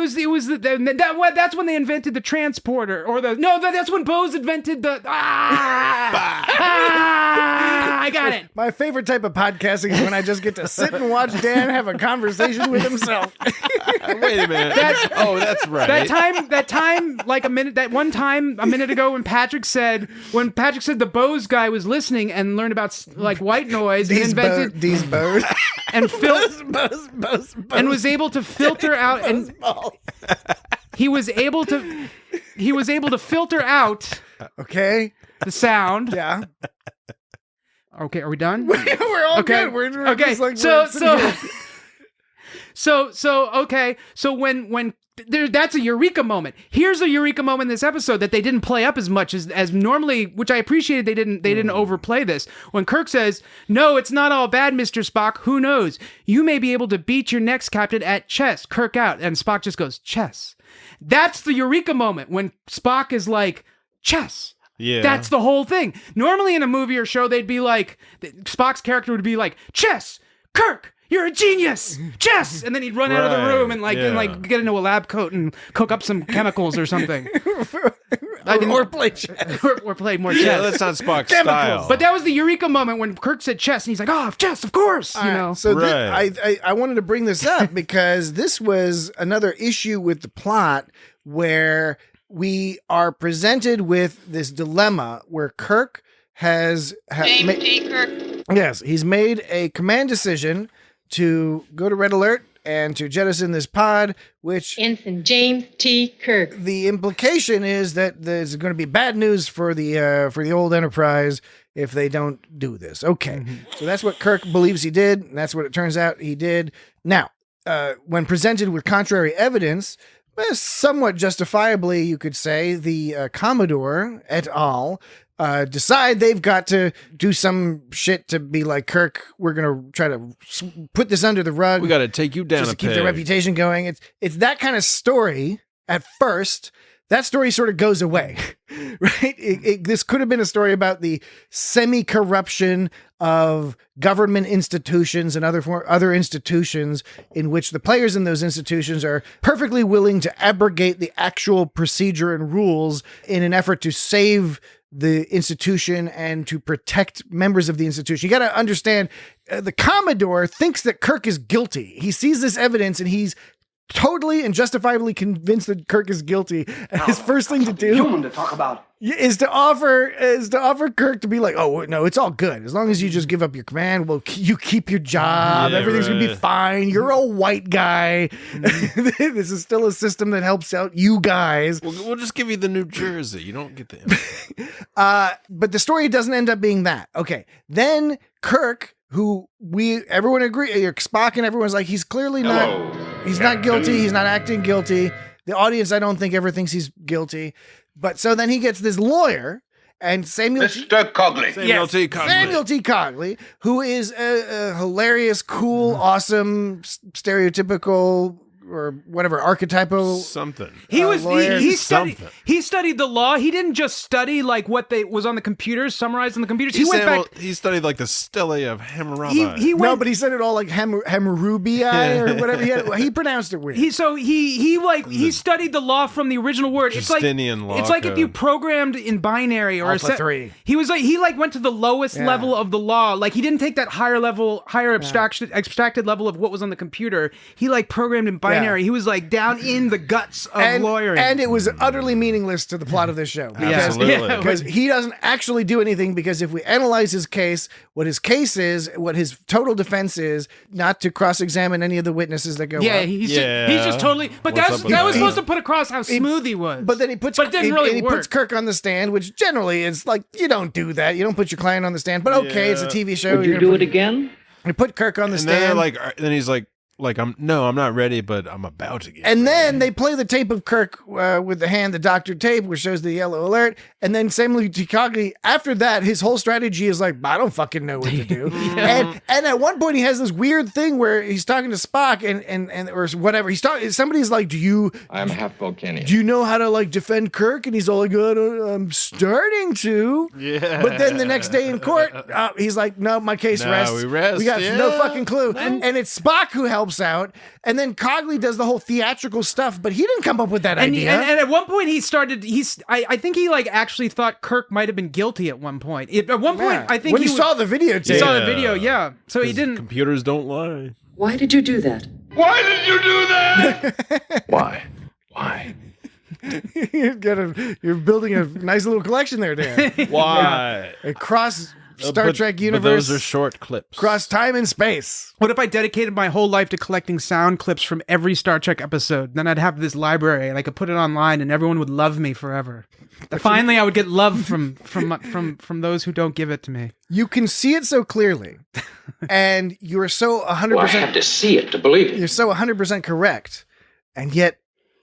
that's when they invented the transporter, that's when Bose invented the. I got it.
My favorite type of podcasting is when I just get to sit and watch Dan have a conversation with himself.
Wait a minute. That's right.
That time, like a minute ago when Patrick said the Bose guy was listening and learned about like white noise and invented
these Bose
and and was able to filter out and he was able to filter out
the
sound.
Yeah.
Okay, are we done?
We're all good. We're okay. Just like,
so when that's a eureka moment. Here's a eureka moment in this episode that they didn't play up as much as normally, which I appreciated. They didn't overplay this. When Kirk says, "No, it's not all bad, Mr. Spock. Who knows? You may be able to beat your next captain at chess." Kirk out, and Spock just goes, "Chess." That's the eureka moment when Spock is like, "Chess."
Yeah.
That's the whole thing. Normally in a movie or show, they'd be like, Spock's character would be like, "Chess, Kirk, you're a genius, chess," and then he'd run out of the room and get into a lab coat and cook up some chemicals or something.
Or play chess.
or play more chess.
Yeah, that's not Spock's style.
But that was the eureka moment when Kirk said chess, and he's like, "Oh, chess, of course."
So I wanted to bring this up because this was another issue with the plot where we are presented with this dilemma where Kirk has
James T. Kirk.
Yes, he's made a command decision to go to Red Alert and to jettison this pod, which
Ensign James T. Kirk.
The implication is that there's going to be bad news for the old Enterprise if they don't do this. Okay, so that's what Kirk believes he did, and that's what it turns out he did. Now, when presented with contrary evidence, somewhat justifiably, you could say, the Commodore et al. Decide they've got to do some shit to be like, "Kirk, we're going to try to put this under the rug.
We got to take you down
just to keep their reputation going." It's that kind of story at first. That story sort of goes away, right? This could have been a story about the semi-corruption of government institutions and other institutions in which the players in those institutions are perfectly willing to abrogate the actual procedure and rules in an effort to save the institution and to protect members of the institution. You got to understand, the Commodore thinks that Kirk is guilty. He sees this evidence and he's totally and justifiably convinced that Kirk is guilty. And his first thing to do
human to talk about
is to offer Kirk to be like, "Oh no, it's all good as long as you just give up your command. Well, you keep your job. Everything's gonna be fine. You're a white guy. This is still a system that helps out you guys.
We'll just give you the New Jersey. You don't get the."
But the story doesn't end up being that. Okay, then Kirk, who everyone agree, Spock and everyone's like, he's clearly not. He's not guilty. He's not acting guilty. The audience, I don't think, ever thinks he's guilty. But so then he gets this lawyer, and Samuel T.
Cogley.
Samuel T. Cogley, who is a hilarious, cool, awesome, stereotypical or whatever archetypal
something.
lawyer.
He studied the law. He didn't just study like what was on the computers, summarized on the computers. He went back.
He studied like the stele of Hammurabi.
No, but he said it all like Hammurabi or whatever. He pronounced it weird.
He studied the law from the original word.
Justinian law
It's like
code.
if you programmed in binary or
Alpha 3.
He went to the lowest level of the law. Like he didn't take that higher abstracted level of what was on the computer. He like programmed in binary. He was like down in the guts of lawyering.
And it was utterly meaningless to the plot of this show.
Absolutely.
Because he doesn't actually do anything, because if we analyze his case, what his case is, what his total defense is, not to cross-examine any of the witnesses that go up.
He's just totally. But that was supposed to put across how smooth he was.
But then he puts Kirk on the stand, which generally is like, you don't do that. You don't put your client on the stand. But okay, it's a TV show.
Would you do it again?
You put Kirk on the stand.
Then he's like, I'm not ready, but I'm about to get.
And then they play the tape of Kirk with the hand, the doctor tape, which shows the yellow alert. And then Samuel T. Cogley, after that, his whole strategy is like, I don't fucking know what to do. And at one point, he has this weird thing where he's talking to Spock and or whatever. Somebody's like,
I'm half Vulcanian.
Do you know how to like defend Kirk? And he's all like, I'm starting to.
Yeah.
But then the next day in court, he's like, no, my case rests.
We rest.
We got no fucking clue. And it's Spock who helps out. And then Cogley does the whole theatrical stuff, but he didn't come up with that idea.
And at one point I think he like actually thought Kirk might have been guilty at one point. At one point, I think
when he saw the videotape.
He saw the video, yeah. So he didn't.
Computers don't lie.
Why did you do that?
Why did you do that?
Why?
You're building a nice little collection there, Dan.
Why?
Across Star Trek universe.
But those are short clips.
Cross time and space.
What if I dedicated my whole life to collecting sound clips from every Star Trek episode? Then I'd have this library and I could put it online and everyone would love me forever. Finally, I would get love from those who don't give it to me.
You can see it so clearly, and you're so 100%.
Well, I have to see it to believe it.
You're so 100% correct, and yet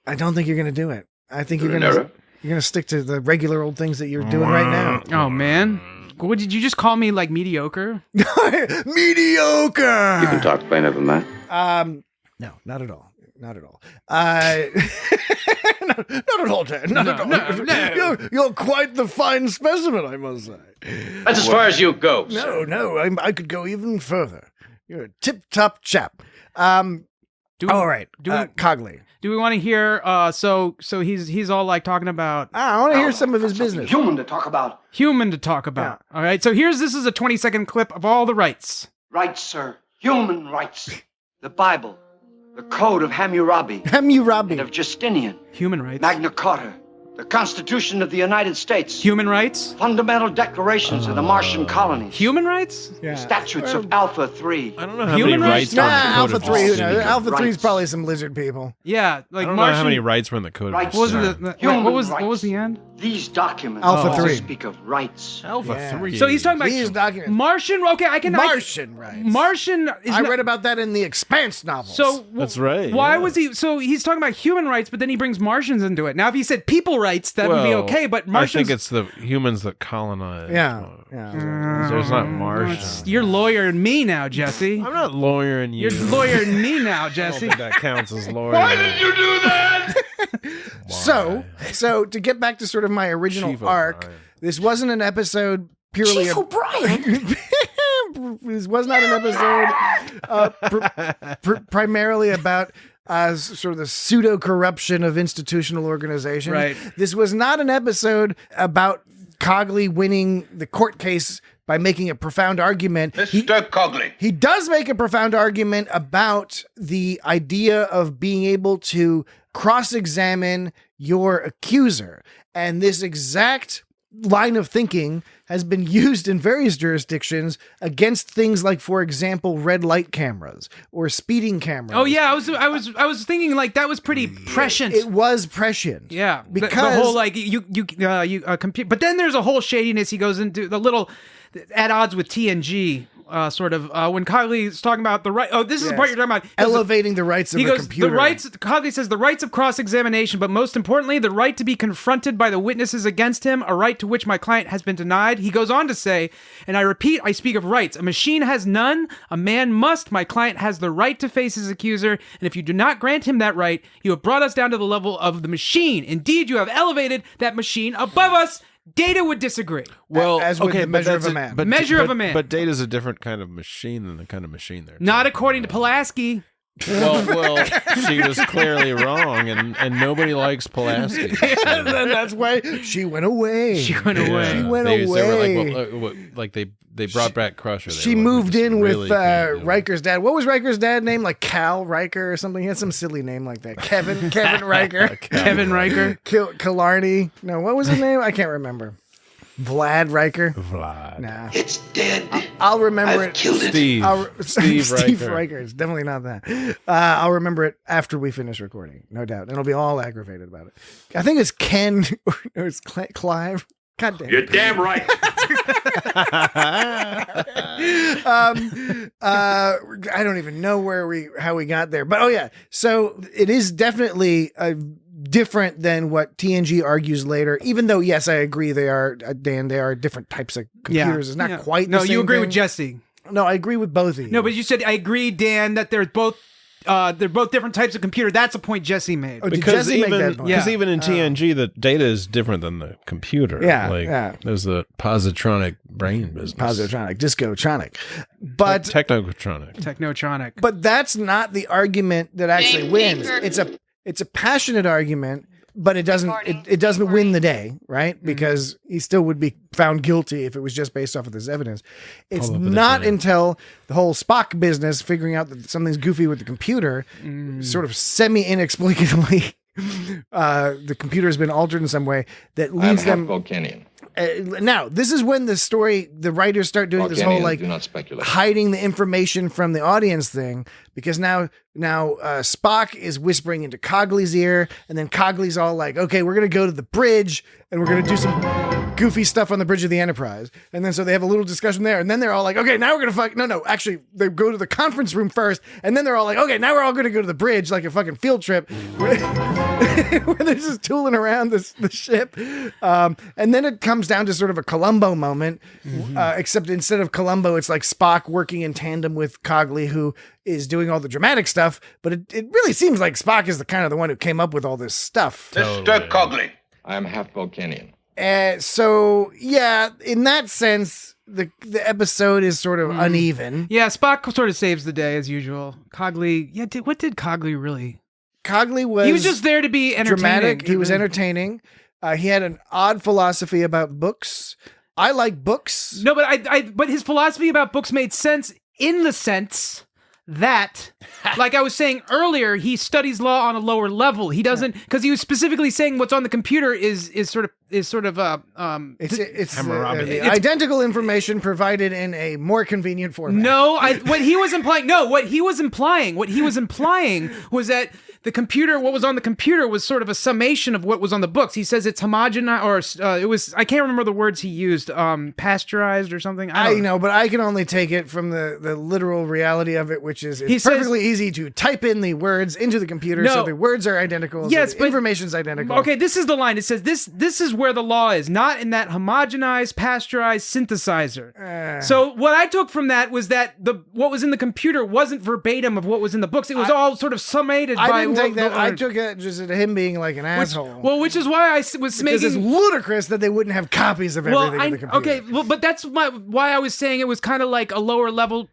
I don't think you're going to do it. I think you're going to stick to the regular old things that you're doing right now.
Oh man. What did you just call me, like, mediocre?
Mediocre!
You can talk plainer than that.
No, not at all. Not at all. Not at all, Dan. Not at all.
No.
You're quite the fine specimen, I must say.
That's as far as you go.
No, I could go even further. You're a tip-top chap. All right, Cogley.
Do we want to hear? So he's all like talking about.
I want to hear some of his business.
Human to talk about.
Yeah. All right. So this is a 20-second clip of all the rights.
Rights, sir. Human rights. The Bible. The Code of Hammurabi.
Hammurabi.
And of Justinian.
Human rights.
Magna Carta. The Constitution of the United States.
Human rights.
Fundamental declarations of the Martian colonies.
Human rights?
Yeah.
Statutes of Alpha 3.
I don't know how many rights were in the Code
Alpha
of
3.
Justinian.
Alpha 3 is probably some lizard people.
Yeah, like
I don't
Martian.
know how many rights were in the Code of
Rights,
Justinian.
What was the end?
These documents
Alpha 3.
speak of rights.
Alpha 3.
So he's talking about
These documents.
Martian. Okay, I can.
Martian rights.
Martian.
I read about that in the Expanse novels.
So
That's right.
Why was he? So he's talking about human rights, but then he brings Martians into it. Now, if he said people rights, that would be okay. But Martians.
I think it's the humans that colonize.
Yeah.
There's not Martians.
You're lawyering me now, Jesse.
I'm not lawyering you.
You're lawyering me now,
I don't
Jesse.
think that counts as lawyering.
Why did you do that?
So to get back to sort of my original
Chief
arc,
O'Brien.
this wasn't an episode purely.
Chief O'Brien.
This was not an episode primarily about sort of the pseudo corruption of institutional organization.
Right.
This was not an episode about Cogley winning the court case by making a profound argument.
Mr. Cogley.
He does make a profound argument about the idea of being able to cross-examine your accuser. And this exact line of thinking has been used in various jurisdictions against things like, for example, red light cameras or speeding cameras.
Oh yeah, I was thinking like that was pretty prescient.
It was prescient.
Yeah,
because
the whole like you compute. But then there's a whole shadiness he goes into, the little at odds with TNG. sort of when Cogley's talking about the right. Oh, this is the part you're talking about.
Elevating the rights of a computer.
Cogley says the rights of cross-examination, but most importantly, the right to be confronted by the witnesses against him, a right to which my client has been denied. He goes on to say, and I repeat, I speak of rights. A machine has none. A man must. My client has the right to face his accuser, and if you do not grant him that right, you have brought us down to the level of the machine. Indeed, you have elevated that machine above us. Data would disagree.
Well,
as with the measure of a man.
But Data's a different kind of machine than the kind of machine they're
not according to Pulaski.
Well, she was clearly wrong, and nobody likes Pulaski. So.
And that's why she went away.
She went away.
She went
They
away.
were like they brought back Crusher.
She moved in with Riker's dad. What was Riker's dad name? Like Cal Riker or something? He had some silly name like that. Kevin Riker.
Kevin Riker.
Killarney. No, what was his name? I can't remember. Vlad Riker.
Nah. It's dead.
I'll remember it.
Killed it.
Steve
Riker. It's definitely not that. I'll remember it after we finish recording, no doubt. And I'll be all aggravated about it. I think it's Ken or it's Clive. God damn.
You're damn right.
I don't even know how we got there, but so it is definitely different than what TNG argues later. Even though, yes, I agree, they are Dan. They are different types of computers. It's not quite. The same
you agree
thing.
with Jesse.
No, I agree with both of you.
No, but you said I agree, Dan, that they're both different types of computer. That's a point Jesse made.
Oh,
because
Jesse make that point?
Because even in TNG, the data is different than the computer. There's the positronic brain business.
Positronic, discotronic, but
technotronic.
But that's not the argument that actually wins. It's a passionate argument, but it doesn't win the day, right? Mm-hmm. Because he still would be found guilty if it was just based off of this evidence. It's not until the whole Spock business, figuring out that something's goofy with the computer, sort of semi-inexplicably, the computer has been altered in some way that leads them.
Vulcanian.
Now, this is when the writers start doing this whole hiding the information from the audience thing, because now Spock is whispering into Cogley's ear, and then Cogley's all like, okay, we're going to go to the bridge and we're going to do some goofy stuff on the bridge of the Enterprise. And then so they have a little discussion there, and then they're all like, okay, now we're going to no, actually they go to the conference room first, and then they're all like, okay, now we're all going to go to the bridge like a fucking field trip where they're just tooling around the ship. And then it comes down to sort of a Columbo moment, except instead of Columbo, it's like Spock working in tandem with Cogley, who is doing all the dramatic stuff, but it really seems like Spock is the one who came up with all this stuff.
Mr. Cogley.
I am half Vulcanian.
So, yeah, in that sense, the episode is sort of uneven.
Yeah, Spock sort of saves the day as usual. Cogley, what did Cogley really?
Cogley
he was just there to be entertaining.
Dramatic. He was entertaining. He had an odd philosophy about books. I like books.
No, but his philosophy about books made sense in the sense that, like I was saying earlier, he studies law on a lower level. He doesn't, because he was specifically saying what's on the computer is sort of it's
identical information provided in a more convenient format.
No, what he was implying was that the computer, what was on the computer was sort of a summation of what was on the books. He says it's homogenized, or it was, I can't remember the words he used, pasteurized or something.
I know, but I can only take it from the literal reality of it, which is it's perfectly easy to type in the words into the computer, so the words are identical,
yes,
so the information's identical.
Okay, this is the line. It says, this is where the law is, not in that homogenized, pasteurized synthesizer. So what I took from that was that what was in the computer wasn't verbatim of what was in the books. It was all sort of summated by...
I took it just at him being like an asshole.
Well, which is why I was making...
Because it's ludicrous that they wouldn't have copies of everything in the computer.
Okay, well, but that's why I was saying it was kind of like a lower level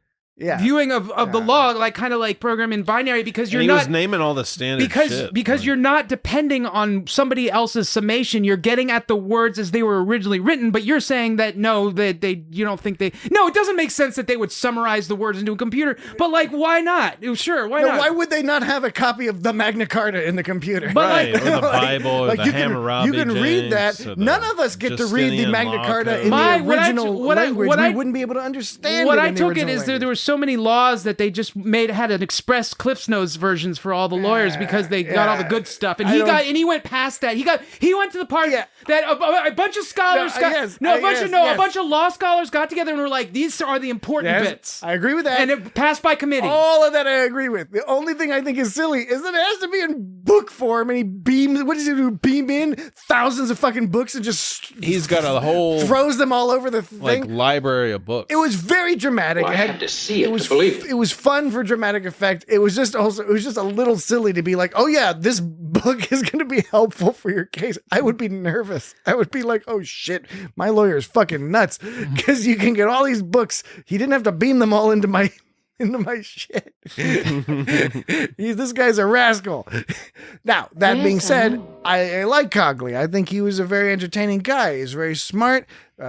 viewing of the law, like kind of like programming binary, because you're not...
He was naming all the standard shit.
Because you're not depending on somebody else's summation. You're getting at the words as they were originally written, but you're saying that you don't think they... No, it doesn't make sense that they would summarize the words into a computer, but like, why not? Sure, why not?
Why would they not have a copy of the Magna Carta in the computer?
Right, or the Bible, or the Hammurabi.
You can read that. None of us get to read the Magna Carta in the original language. We wouldn't be able to understand
what
it
I
in the
took it
original
is there was so many laws that they just had an express Cliff's Notes versions for all the lawyers because they got all the good stuff, and he went past that. He went to the part that a bunch of scholars a bunch of law scholars got together and were like, these are the important bits.
I agree with that,
and it passed by committee.
All of that I agree with. The only thing I think is silly is that it has to be in book form, and he beams. What does he do? Beam in thousands of fucking books and just
he's got a whole
throws them all over the thing.
Like library of books.
It was very dramatic.
Well, I had to see it to believe it.
It was fun for dramatic effect. It was just a little silly to be like, oh yeah, this book is going to be helpful for your case. I would be nervous. I would be like, oh shit, my lawyer is fucking nuts because you can get all these books. He didn't have to beam them all into my shit. This guy's a rascal. Now, that being said, I like Cogley. I think he was a very entertaining guy. He's very smart,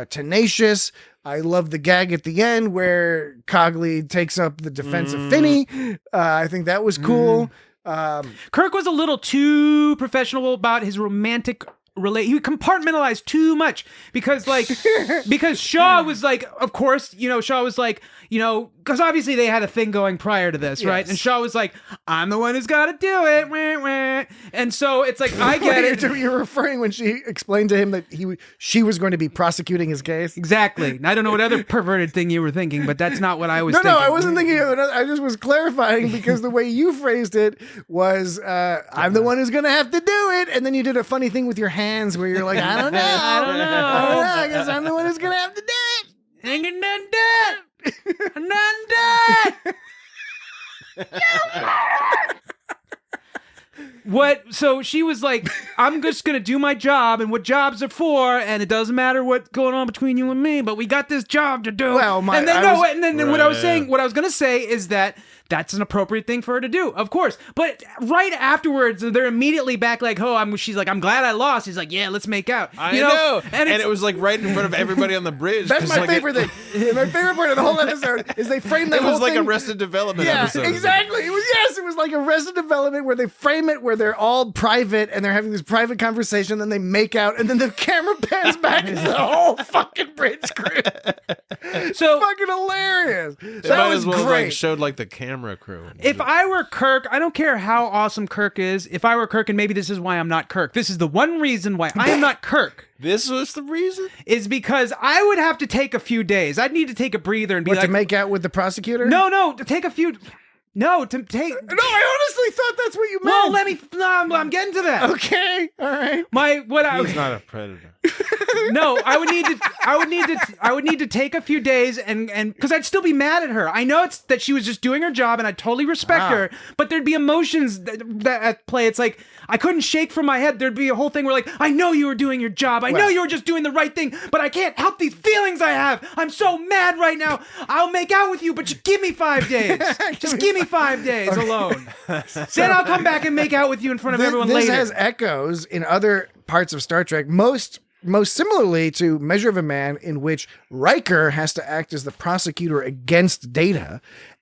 tenacious. I love the gag at the end where Cogley takes up the defense of Finney. I think that was cool.
Kirk was a little too professional about his romantic he compartmentalized too much because Shaw was like, of course, Shaw was like, because obviously they had a thing going prior to this, right? And Shaw was like, I'm the one who's got to do it. Wah, wah. And so it's like, I get it.
You're referring when she explained to him that she was going to be prosecuting his case?
Exactly. I don't know what other perverted thing you were thinking, but that's not what I was thinking.
No, I wasn't thinking of it. I just was clarifying because the way you phrased it was, I'm the one who's going to have to do it. And then you did a funny thing with your hands where you're like, I don't know. I guess I'm the one who's going to have to do it.
Ain't gonna do it. I'm What? So she was like, I'm just going to do my job and what jobs are for, and it doesn't matter what's going on between you and me, but we got this job to do.
Well,
what I was going to say is that that's an appropriate thing for her to do, of course. But right afterwards, they're immediately back like, she's like, I'm glad I lost. He's like, yeah, let's make out.
I know. And it was like right in front of everybody on the bridge.
That's my favorite thing. My favorite part of the whole episode is they frame that whole thing.
It was like Arrested Development episode.
Exactly. It was like Arrested Development where they frame it where they're all private and they're having this private conversation, then they make out, and then the camera pans back to the whole fucking bridge crew. So fucking hilarious. That was great.
Like, showed like the camera crew.
If I were Kirk, I don't care how awesome Kirk is. If I were Kirk, and maybe this is why I'm not Kirk. This is the one reason why I am not Kirk.
This was the reason?
Is because I would have to take a few days. I'd need to take a breather and be
to make out with the prosecutor?
No, to take a few... No, to take...
No, I honestly thought that's what you meant.
Well, I'm getting to that.
Okay, all right.
He's not a predator.
No, I would need to take a few days and because I'd still be mad at her. I know it's that she was just doing her job and I totally respect her, but there'd be emotions that at play. It's like I couldn't shake from my head. There'd be a whole thing where like, I know you were doing your job. I know you were just doing the right thing, but I can't help these feelings I have. I'm so mad right now. I'll make out with you, but just give me 5 days. Just give me 5 days alone. Then I'll come back and make out with you in front of everyone later.
This has echoes in other parts of Star Trek. Most similarly to Measure of a Man, in which Riker has to act as the prosecutor against Data.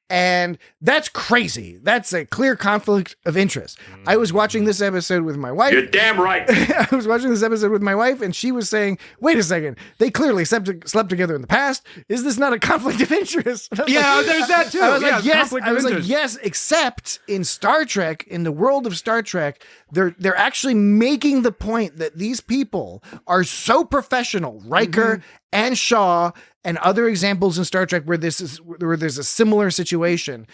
And that's crazy. That's a clear conflict of interest. I was watching this episode with my wife.
You're damn right.
I was watching this episode with my wife, and she was saying, wait a second, they clearly slept together in the past. Is this not a conflict of interest?
Yeah, there's that too.
I was like, yes, except in Star Trek, in the world of Star Trek, they're actually making the point that these people are so professional, Riker and Shaw, and other examples in Star Trek where there's a similar situation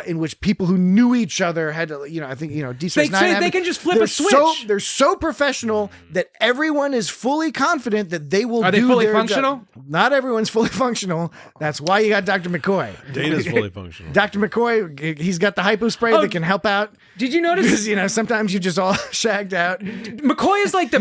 in which people who knew each other had to, I think, D-Space-9
they can just flip a switch.
They're so professional that everyone is fully confident that they will do their job.
Are they fully functional?
Not everyone's fully functional. That's why you got Dr. McCoy.
Data's fully functional.
Dr. McCoy, he's got the hypo spray that can help out.
Did you notice?
Because, sometimes you just all shagged out.
McCoy is like the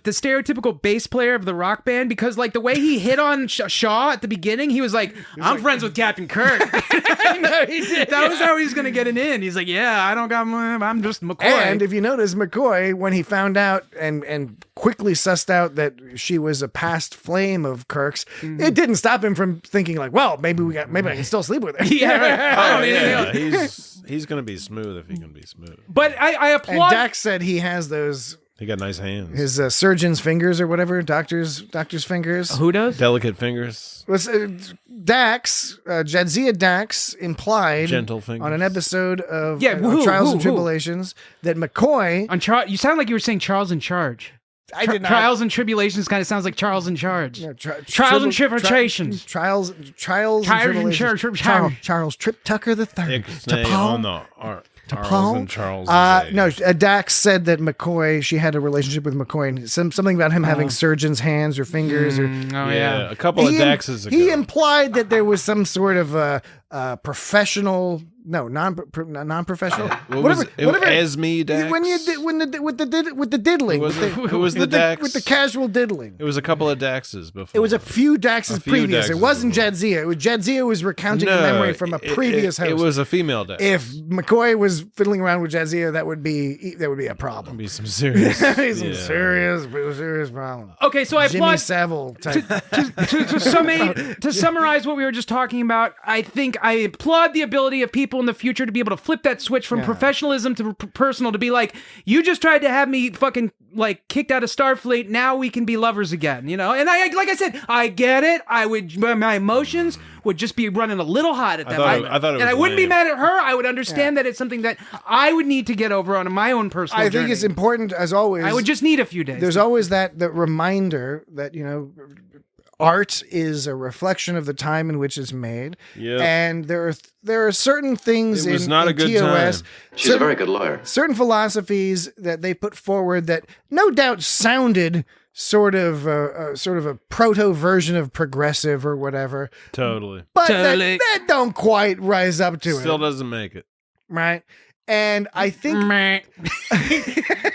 stereotypical bass player of the rock band, because like the way he hit on Shaw at the beginning, he was like, I'm friends with Captain Kirk.
No, he did.
That was how he was going to get it in. He's like, I'm just McCoy.
And if you notice, McCoy, when he found out and quickly sussed out that she was a past flame of Kirk's, it didn't stop him from thinking like, well, maybe I can still sleep with her.
He's going to be smooth if he can be smooth.
But I applaud.
And Dax said he has those
He got nice hands.
His surgeon's fingers or whatever, doctor's fingers.
Who does?
Delicate fingers.
Dax, Jadzia Dax implied
Gentle fingers.
on an episode of
Who?
Trials and Tribulations that McCoy...
You sound like you were saying Charles in Charge.
I did not.
Trials and Tribulations kind of sounds like Charles in Charge.
Yeah,
Trials and Tribulations.
Trials and Tribulations. Charles Trip Tucker the Third.
Charles.
No, Dax said that McCoy, she had a relationship with McCoy, and something about him having surgeon's hands or fingers.
Yeah, a couple of Daxes ago.
He implied that there was some sort of professional. No, non-professional.
Whatever. Esme Dax.
When you did with the diddling.
Who was the Dax?
With the casual diddling.
It was a couple of Daxes before.
It was a few Daxes previous. It wasn't Jadzia. Jadzia was recounting a memory from a previous host.
It was a female Dax.
If McCoy was fiddling around with Jadzia, that would be a problem.
That'd be some serious.
serious problem.
Okay, so I
Jimmy
applaud
Savile type.
to summarize what we were just talking about. I think I applaud the ability of people in the future to be able to flip that switch from professionalism to personal, to be like, you just tried to have me fucking like kicked out of Starfleet, now we can be lovers again, you know? And I like I said, I get it. My emotions would just be running a little hot at that moment.
I thought it was
and I wouldn't be
lame.
mad at her. I would understand that it's something that I would need to get over on my own personal journey.
I think it's important, as always.
I would just need a few days.
There's always that reminder that, you know, art is a reflection of the time in which it's made.
Yep.
And there are certain things
It was
in
not a good
TOS.
time.
She's a very good lawyer.
Certain philosophies that they put forward that no doubt sounded sort of a proto version of progressive or whatever.
Totally.
But that don't quite rise up to it.
Still doesn't make it.
Right? And I think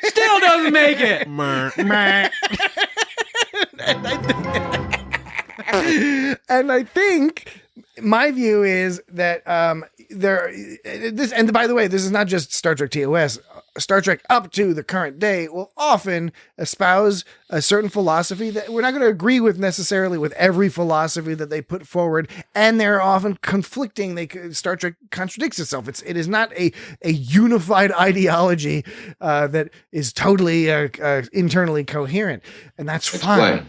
still doesn't make it.
And I think my view is that and by the way, this is not just Star Trek TOS. Star Trek up to the current day will often espouse a certain philosophy that we're not going to agree with necessarily with every philosophy that they put forward, and they're often conflicting. Star Trek contradicts itself. It is not a unified ideology that is totally internally coherent, and that's fine.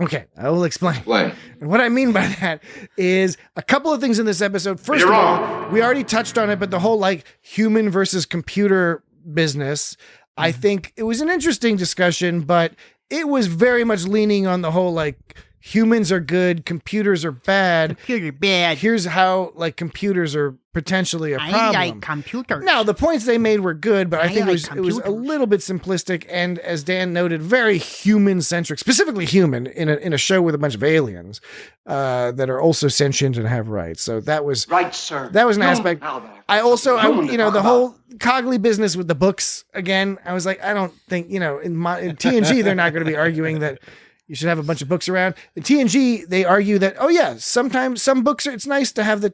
Okay, I will explain.
Why?
And what I mean by that is a couple of things in this episode. First of all, we already touched on it, but the whole like human versus computer business, I think it was an interesting discussion, but it was very much leaning on the whole like humans are good, computers are bad.
Computer bad.
Here's how like computers are potentially a problem.
I like computers.
Now, the points they made were good, but I think
like
it was a little bit simplistic and, as Dan noted, very human-centric, specifically human, in a show with a bunch of aliens that are also sentient and have rights. So that was...
Right, sir.
That was an aspect. I also, the whole Cogley business with the books, again, I was like, I don't think, in TNG, they're not going to be arguing that you should have a bunch of books around. In TNG, they argue that, sometimes some books it's nice to have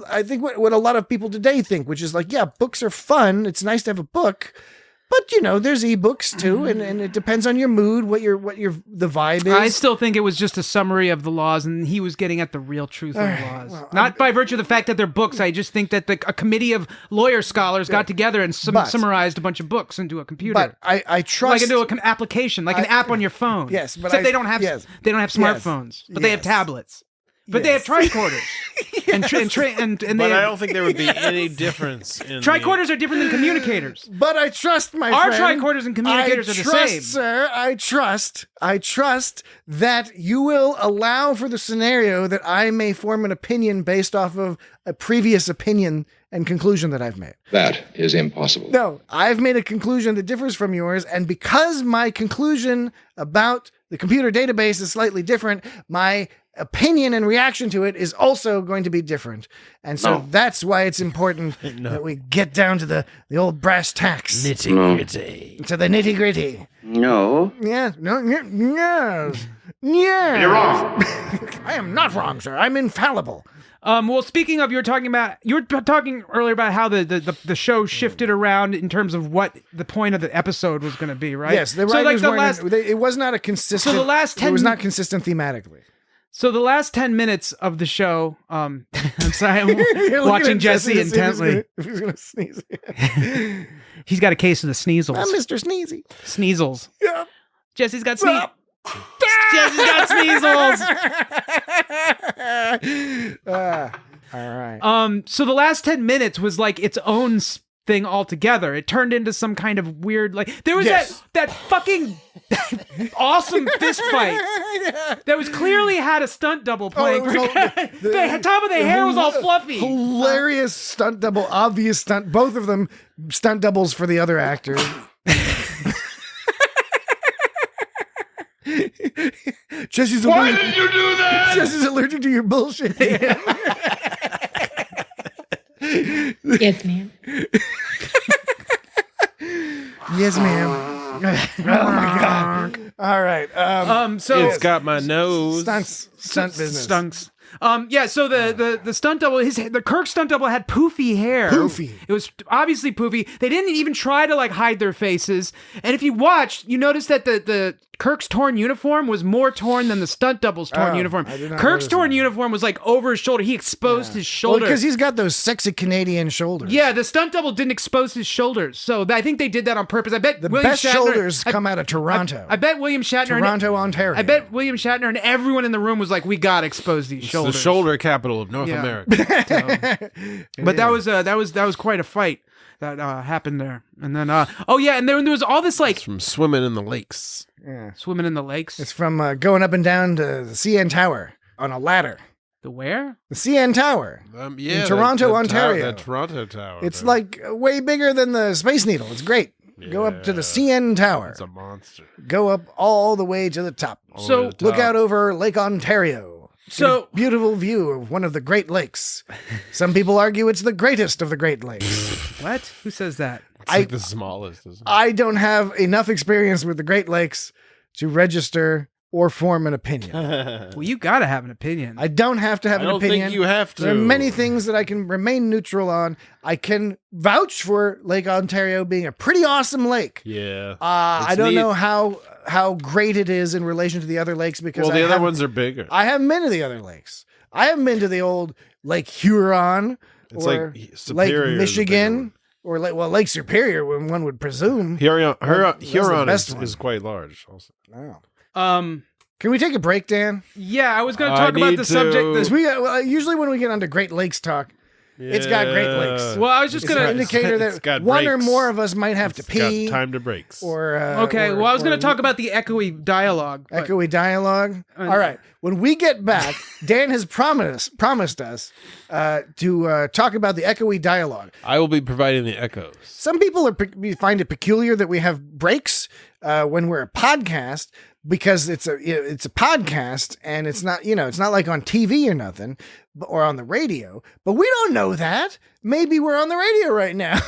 I think what a lot of people today think, which is like, yeah, books are fun. It's nice to have a book, but there's ebooks too. And it depends on your mood, the vibe is.
I still think it was just a summary of the laws, and he was getting at the real truth of the laws. Well, not by virtue of the fact that they're books. I just think that a committee of lawyer scholars got together and summarized a bunch of books into a computer.
But I trust,
like into an application, like an app on your phone.
Yes, but
except they don't have smartphones, but they have tablets. But they have tricorders.
But I don't think there would be any difference in
tricorders are different than communicators.
But I trust my
Our
friend.
tricorders and communicators are the same.
Sir, I trust that you will allow for the scenario that I may form an opinion based off of a previous opinion and conclusion that I've made.
That is impossible.
No, I've made a conclusion that differs from yours, and because my conclusion about the computer database is slightly different, my opinion and reaction to it is also going to be different. And so that's why it's important that we get down to the old brass tacks.
Nitty-gritty.
To the nitty-gritty.
No.
Yeah. No. Yes. Yes.
You're wrong.
I am not wrong, sir. I'm infallible.
Well, speaking of, you were talking earlier about how the show shifted around in terms of what the point of the episode was going to be, right?
Yes, the writers weren't. It was not a consistent.
So the last 10.
It was not consistent thematically.
So the last 10 minutes of the show, I'm sorry, I'm watching Jesse intently.
He's going to sneeze.
He's got a case of the sneezels.
I'm Mr. Sneezy.
Sneezels.
Yeah.
Jesse's got Jesse's got sneezels.
All right.
So the last 10 minutes was like its own thing altogether. It turned into some kind of weird, like there was that fucking awesome fist fight that was clearly had a stunt double playing. The top of the hair was all fluffy.
Hilarious stunt double, obvious stunt. Both of them stunt doubles for the other actor. Jesse's
Why
allergic.
did you do that?
Jesse's allergic to your bullshit.
Yes, ma'am.
Yes, ma'am. Oh my god. All right.
So
It's got my nose.
Stunt business.
Stunts. So the stunt double, the Kirk stunt double had poofy hair.
Poofy.
It was obviously poofy. They didn't even try to like hide their faces. And if you watch, you notice that the Kirk's torn uniform was more torn than the stunt double's torn uniform.
I did not
Kirk's
notice
torn
that.
uniform was like over his shoulder. He exposed his
Well,
shoulder.
because he's got those sexy Canadian shoulders.
Yeah, the stunt double didn't expose his shoulders. So I think they did that on purpose. I bet
The
William
best
Shatner,
shoulders come out of Toronto.
I bet William Shatner
Toronto, Ontario.
I bet William Shatner and everyone in the room was like, we gotta expose these
It's
shoulders.
the shoulder capital of North
Yeah.
America.
But that was quite a fight that happened there. And then and then there was all this like
It's from swimming in the lakes.
swimming in the lakes.
It's from going up and down to the CN Tower on a ladder.
The where?
The CN Tower.
Yeah,
Toronto, Ontario.
That Toronto Tower.
It's
there.
like way bigger than the Space Needle. It's great. Go up to the CN Tower.
It's a monster.
Go up all the way to the top.
All
So-
the way to the
Look
top.
out over Lake Ontario.
So-
Get a beautiful view of one of the Great Lakes. Some people argue it's the greatest of the Great Lakes.
What? Who says that?
It's like the smallest, isn't it?
I don't have enough experience with the Great Lakes to register or form an opinion.
Well, you gotta have an opinion.
I don't have to have
I
an
don't
opinion.
think you have to.
There are many things that I can remain neutral on. I can vouch for Lake Ontario being a pretty awesome lake.
Yeah.
I
It's
don't
neat.
know how great it is in relation to the other lakes because
Well, the other ones are bigger.
I haven't been to the other lakes. I haven't been to the old Lake Huron
It's
or
like Superior
Lake
is the bigger
Michigan
one.
or Lake Superior, when one would presume.
Huron
That's the best
is,
one.
is quite large. Also.
Wow. Can we take a break, Dan?
Yeah, I was gonna
I
talk about
need
the
to-
subject.
Because usually when we get onto Great Lakes talk, it's got Great Lakes.
Well, I was just
It's
gonna
an indicator
it's
that
got
one or
breaks.
more of us might have to
It's
pee.
got time to breaks.
Or
Okay, well, I was going to talk about the echoey dialogue. but-
echoey dialogue. All right, when we get back, Dan has promised us to talk about the echoey dialogue.
I will be providing the echoes.
Some people find it peculiar that we have breaks when we're a podcast because it's a podcast and it's not like on TV or nothing or on the radio. But we don't know that. Maybe we're on the radio right now.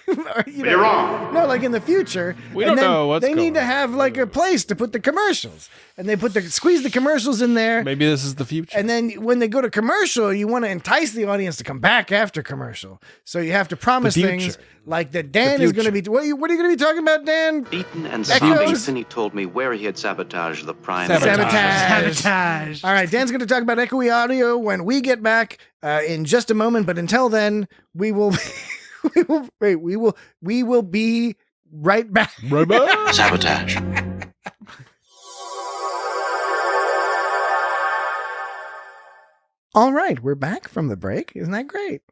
Or,
You're wrong.
No, like in the future.
We
And
don't
then
know what's
they need
going
to
on.
have like a place to put the commercials, and they squeeze the commercials in there.
Maybe this is the future.
And then when they go to commercial, you want to entice the audience to come back after commercial. So you have to promise
The
things
future.
like that. Dan is going to be. What are you going to be talking about, Dan?
Beaten and
Echoes?
savaged, and he told me where he had sabotaged the prime.
Sabotage.
All right, Dan's going to talk about echoey audio when we get back in just a moment. But until then, we will. We will be right back.
Sabotage.
All right, we're back from the break. Isn't that great?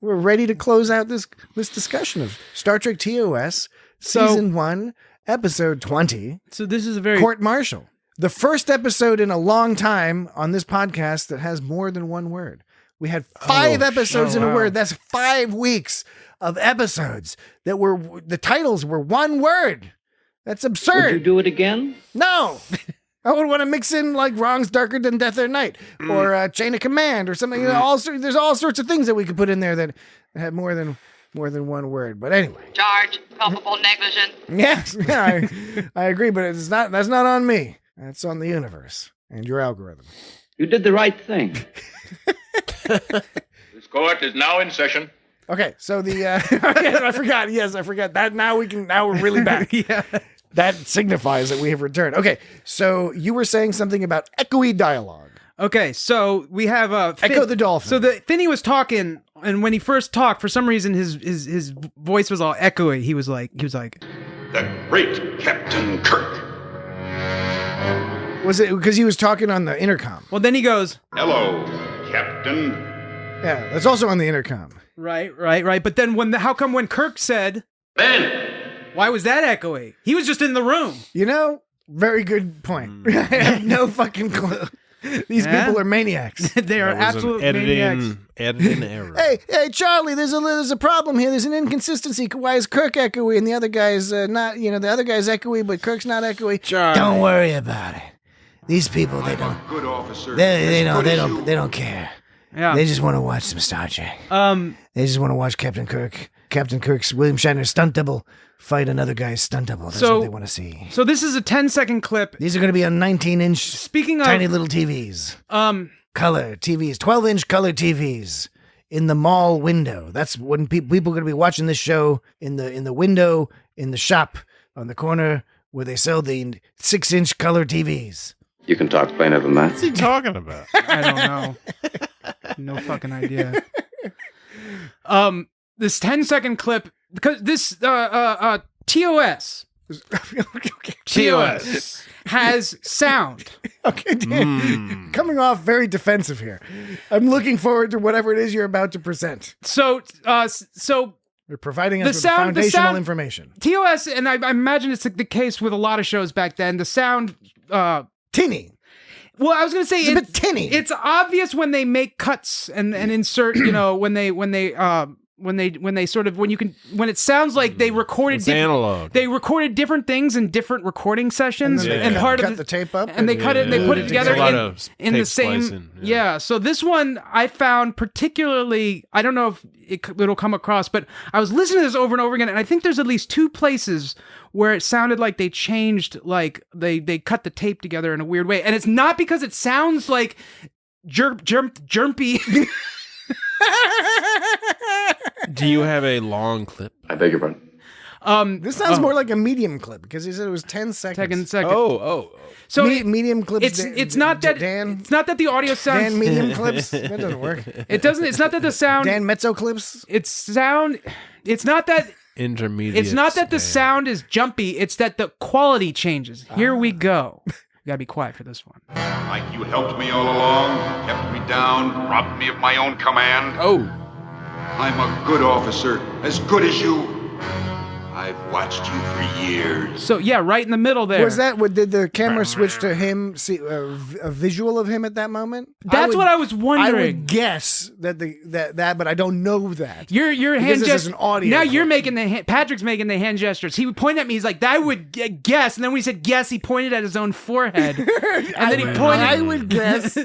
We're ready to close out this discussion of Star Trek TOS Season 1, Episode 20,
So this is a very
Court Martial. The first episode in a long time on this podcast that has more than one word. We had 5 episodes in a word. That's 5 weeks of episodes that were, the titles were one word. That's absurd.
Would you do it again?
No. I would want to mix in like Wrongs Darker Than Death or Night or Chain of Command or something. You know, there's all sorts of things that we could put in there that had more than one word. But anyway.
Charge, culpable, negligent.
Yes, yeah, I agree, but that's not on me. That's on the universe and your algorithm.
You did the right thing.
This court is now in session.
Okay, so the I forgot. Yes, I forgot that. Now we're really back.
yeah.
That signifies that we have returned. Okay, so you were saying something about echoey dialogue.
Okay, so we have
Echo the Dolphin.
So Finney was talking, and when he first talked, for some reason his voice was all echoey. He was like,
The great Captain Kirk.
Was it because he was talking on the intercom?
Well, then he goes,
Hello, Captain.
Yeah, that's also on the intercom.
Right. But then how come when Kirk said,
Ben.
why was that echoey? He was just in the room.
Very good point. I have no fucking clue. These people are maniacs.
They are absolute maniacs.
Editing error.
Hey, Charlie, there's a problem here. There's an inconsistency. Why is Kirk echoey and the other guy's not? The other guy's echoey, but Kirk's not echoey.
Charlie.
Don't worry about it. These people, they don't.
Good officer.
They don't care.
Yeah.
They just want to watch some Star Trek. They just want to watch Captain Kirk. Captain Kirk's William Shatner's stunt double fight another guy's stunt double. That's what they want to see.
So this is a 10-second clip.
These are going to be on 19-inch
Speaking of
tiny little TVs. Color TVs, 12-inch color TVs in the mall window. That's when people are going to be watching this show in the window in the shop on the corner where they sell the 6-inch color TVs.
You can talk plainer than that.
What's he talking about?
I don't know. No fucking idea. This 10-second clip, because this TOS TOS has sound.
Okay, Dan, coming off very defensive here. I'm looking forward to whatever it is you're about to present.
So
You're providing us with foundational information.
TOS, and I imagine it's the case with a lot of shows back then. The sound,
tinny.
Well, I was going to say
it's a bit tinny.
It's obvious when they make cuts and insert, when it sounds like they recorded
analog.
They recorded different things in different recording sessions,
and
part
cut
of
the tape up,
and they cut it and they put it together in the same.
Splicing,
yeah. So this one I found particularly. I don't know if it'll come across, but I was listening to this over and over again, and I think there's at least 2 places where it sounded like they changed, like they cut the tape together in a weird way, and it's not because it sounds like jermpy.
Do you have a long clip?
I beg your pardon.
This sounds more like a medium clip because he said it was 10 seconds.
10 seconds.
Oh.
So
medium clips.
It's not that
Dan.
It's not that the audio sounds.
Dan medium clips. That doesn't work.
It doesn't. It's not that the sound.
Dan mezzo clips.
It's not that.
Intermediate.
It's not that the sound is jumpy. It's that the quality changes. Here we go. You gotta be quiet for this one.
Like you helped me all along, kept me down, robbed me of my own command.
Oh.
I'm a good officer, as good as you. I've watched you for years.
So yeah, right in the middle there.
Did the camera switch to him, see a visual of him at that moment?
That's what I was wondering.
I would guess that, but I don't know that.
Your hand
gestures. This is an audio.
Now you're making Patrick's making the hand gestures. He would point at me. He's like, I would guess. And then when he said guess, he pointed at his own forehead. And then he pointed.
I would guess.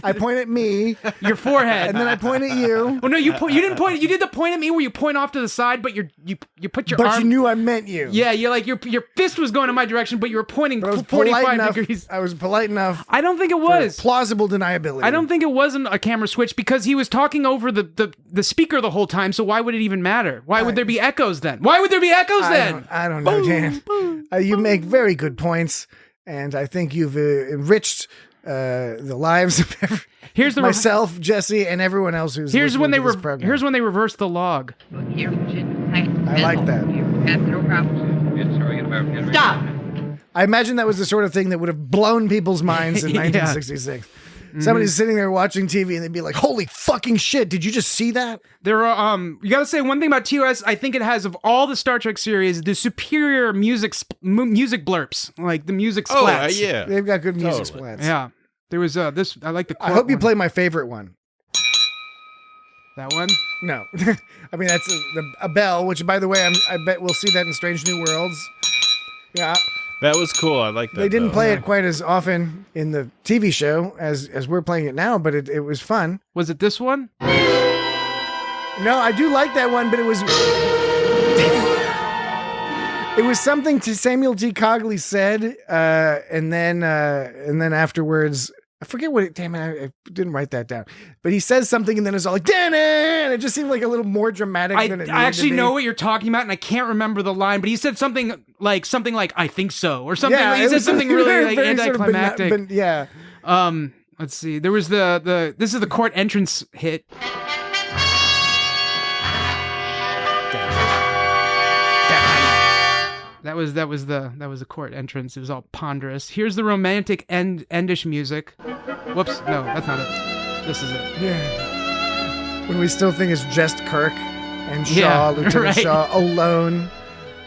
I point at me.
Your forehead.
And then I point at you.
Well, no, you didn't point. You did the point at me where you point off to the side, but you put your arm.
But you knew I meant you.
Yeah, you're like your fist was going in my direction, but you were pointing 45 degrees.
I was polite enough.
I don't think it was
plausible deniability.
I don't think it wasn't a camera switch because he was talking over the speaker the whole time. So why would it even matter? Why would there be echoes then? Why would there be echoes then?
I don't know, Dan. You make very good points, and I think you've enriched the lives of myself, Jesse, and everyone else who's
here's when they
reverse
the log.
I like that.
Stop.
I imagine that was the sort of thing that would have blown people's minds in 1966. Somebody's sitting there watching TV and they'd be like, "Holy fucking shit! Did you just see that?"
There are you got to say one thing about TOS. I think it has, of all the Star Trek series, the superior music blurps, like the music splats.
Oh yeah,
they've got good music splats.
Yeah, there was this. I like the.
I hope you play my favorite one.
That one?
No, I mean that's a bell. Which, by the way, I bet we'll see that in Strange New Worlds. Yeah.
That was cool. I like that.
They didn't play it quite as often in the TV show as we're playing it now, but it was fun.
Was it this one?
No, I do like that one, but it was something to Samuel T. Cogley said, and then afterwards, I forget what it. Damn it, I didn't write that down. But he says something, and then it's all like "Dan," and it just seemed like a little more dramatic than it needed
I actually
to be.
know what you're talking about, and I can't remember the line. But he said something like "I think so" or something.
Yeah,
he said something really
very
anticlimactic.
yeah.
Let's see. There was this is the court entrance hit. That was the court entrance. It was all ponderous. Here's the romantic endish music. Whoops, no, that's not it. This is it.
Yeah. When we still think it's just Kirk and Shaw, Lieutenant Shaw, alone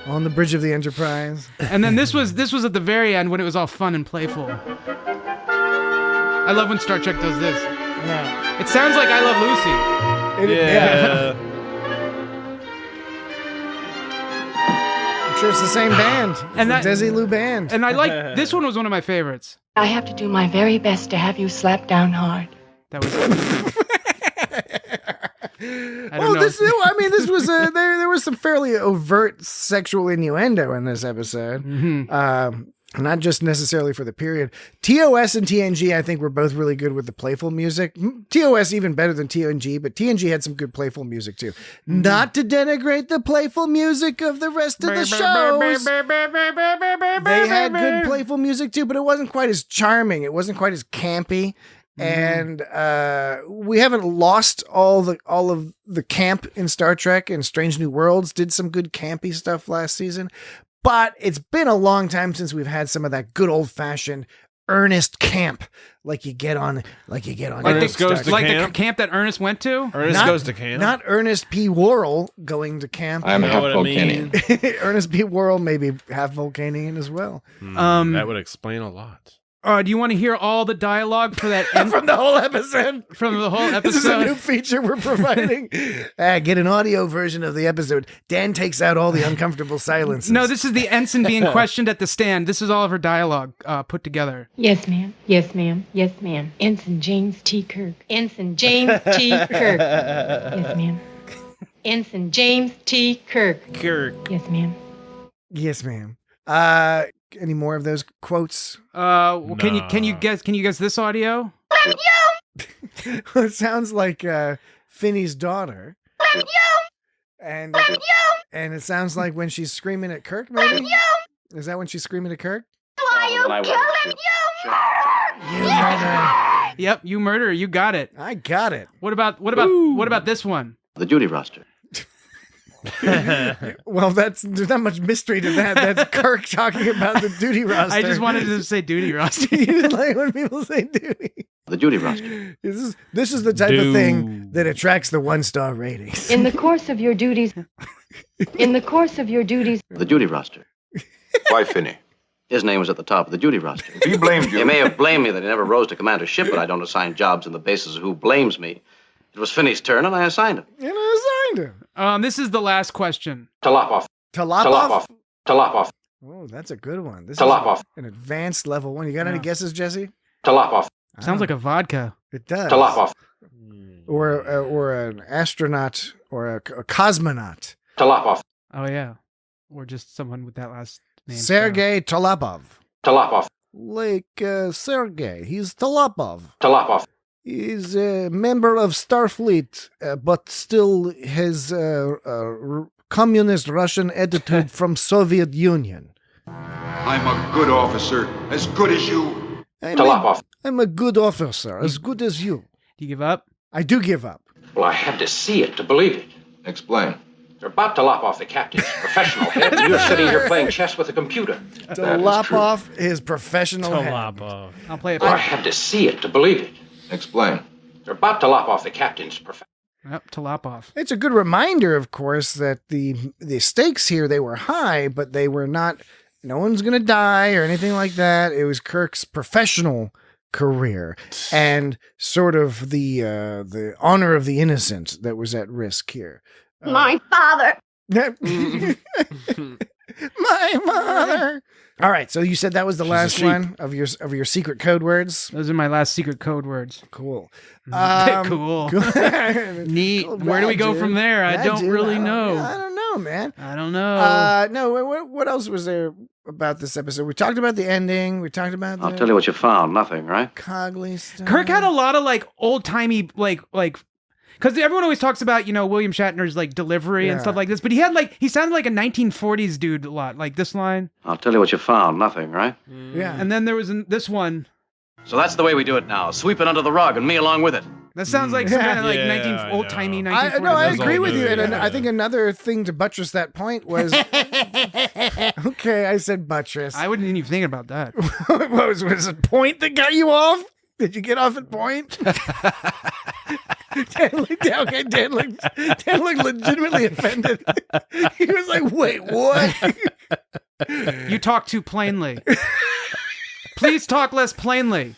on the bridge of the Enterprise.
And then this was at the very end when it was all fun and playful. I love when Star Trek does this.
Yeah.
It sounds like I Love Lucy.
Yeah. I'm sure it's the same band. It's
and
the Desilu band.
And I like this one was one of my favorites.
I have to do my very best to have you slap down hard.
That was.
This was there was some fairly overt sexual innuendo in this episode.
Mm-hmm.
Not just necessarily for the period. TOS and TNG, I think, were both really good with the playful music. TOS even better than TNG, but TNG had some good playful music too. Mm-hmm. Not to denigrate the playful music of the rest of the shows. They had good playful music too, but it wasn't quite as charming. It wasn't quite as campy. And we haven't lost all of the camp in Star Trek, and Strange New Worlds did some good campy stuff last season. But it's been a long time since we've had some of that good old fashioned earnest camp, like you get on.
Ernest goes to camp?
The camp that Ernest went to.
Ernest goes to camp.
Not Ernest P. Worrell going to camp.
I'm half Vulcanian.
Ernest P. Worrell maybe half Vulcanian as well.
That would explain a lot.
Do you want to hear all the dialogue for that end?
From the whole episode?
From the whole episode?
This is a new feature we're providing. Get an audio version of the episode. Dan takes out all the uncomfortable silences.
No, this is the ensign being questioned at the stand. This is all of her dialogue put together.
Yes, ma'am. Yes, ma'am. Yes, ma'am. Ensign James T. Kirk. Ensign James T. Kirk. Yes, ma'am. Ensign James T. Kirk. Yes, ma'am.
Yes, ma'am. Any more of those quotes?
Well, can you guess this audio?
It sounds like Finney's daughter. And it sounds like when she's screaming at Kirk, maybe? Is that when she's screaming at Kirk?
Why you killing
You murderer.
Yep, you murderer. You got it.
I got it.
What about this one?
The duty roster.
Well, there's not much mystery to that. That's Kirk talking about the duty roster.
I just wanted to say duty roster.
You didn't like when people say duty.
The duty roster.
This is the type of thing that attracts the 1-star ratings.
In the course of your duties.
The duty roster.
Why Finney?
His name was at the top of the duty roster.
He blamed you.
He may have blamed me that he never rose to command a ship, but I don't assign jobs on the basis of who blames me. It was Finney's turn, and I assigned him.
This is the last question.
Talapov.
Oh, that's a good one. This
Talapov.
is an advanced level one. You got any guesses, Jesse?
Talapov.
Sounds like a vodka.
It does.
Talapov.
Or an astronaut or a cosmonaut.
Talapov.
Oh yeah, or just someone with that last name.
Sergei Talapov.
Talapov.
Like Sergei, he's Talapov.
Talapov.
He's a member of Starfleet, but still has communist Russian attitude from Soviet Union.
I'm a good officer, as good as you.
I'm a good officer, as good as you.
Do you give up?
I do give up.
Well, I had to see it to believe it.
Explain.
They're about to lop off the captain's professional head, and you're sitting here playing chess with a computer.
To lop off his professional head.
I'll play it.
Well, I had to see it to believe it.
Explain.
They're about to lop off the captain's professional.
Yep, to lop off.
It's a good reminder, of course, that the stakes here, they were high, but they were not, no one's going to die or anything like that. It was Kirk's professional career and sort of the honor of the innocent that was at risk here.
My father.
My mother. All right, so you said that was the last one of your secret code words.
Those are my last secret code words.
Cool.
Cool. Neat. Where do we go from there? I don't really know.
I don't know, man.
I don't know.
No. What else was there about this episode? We talked about the ending. We talked about.
I'll tell you what you found. Nothing, right?
Cogley stuff.
Kirk had a lot of like old timey like. Because everyone always talks about, William Shatner's like delivery and stuff like this, but he sounded like a 1940s dude a lot, like this line.
I'll tell you what you found. Nothing, right?
Yeah.
And then there was this one.
So that's the way we do it now. Sweep it under the rug, and me along with it.
That sounds like some kind of like old-timey 1940s.
No, I agree with you. And I think another thing to buttress that point was... Okay, I said buttress.
I wouldn't even think about that.
was it point that got you off? Did you get off at point? Dan looked legitimately offended. He was like, wait, what?
You talk too plainly. Please talk less plainly.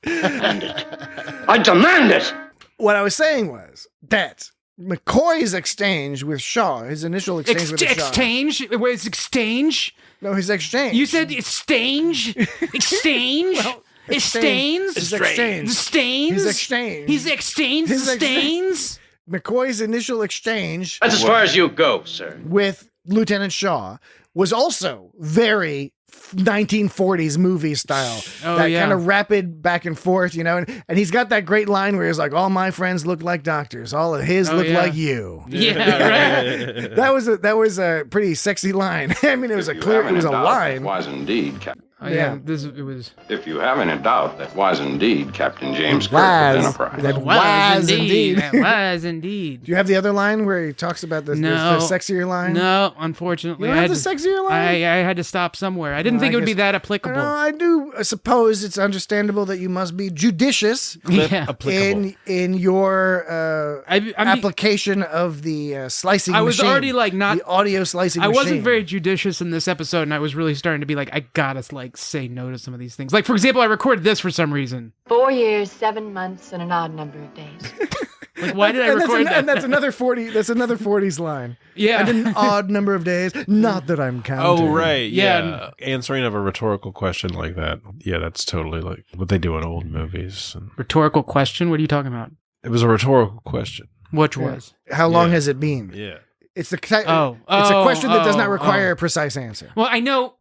I demand it!
What I was saying was that McCoy's exchange with Shaw, his initial exchange with Shaw.
Exchange? It's exchange?
No, his exchange.
You said exchange? Exchange?
Well,
it stains?
His exchange.
Stains?
His exchange.
His exchange stains?
McCoy's initial exchange.
That's as far as you go, sir.
With Lieutenant Shaw was also very 1940s movie style. Kind of rapid back and forth, you know, and he's got that great line where he's like, all my friends look like doctors, all of his look like you.
Yeah, right.
that was a pretty sexy line. I mean, it was a line.
That was indeed, Captain.
It was.
If you have any doubt, that was indeed Captain James Kirk
Was.
of Enterprise.
That was indeed.
That was indeed.
Do you have the other line where he talks about the sexier line?
No, unfortunately.
You don't have the sexier line?
I had to stop somewhere. I didn't think it would be that applicable.
I do suppose it's understandable that you must be judicious in your application of the slicing machine.
I was already like not...
The audio slicing machine.
I wasn't very judicious in this episode, and I was really starting to be like, I gotta say no to some of these things. Like, for example, I recorded this for some reason.
4 years, 7 months, and an odd number of days.
Like, why did I record that?
And that's another 40. That's another 40s line.
Yeah,
and an odd number of days. Not that I'm counting.
Oh right, yeah. Answering of a rhetorical question like that. Yeah, that's totally like what they do in old movies.
Rhetorical question? What are you talking about?
It was a rhetorical question.
Which was?
How long has it been?
Yeah.
It's the it's a question that does not require a precise answer.
Well, I know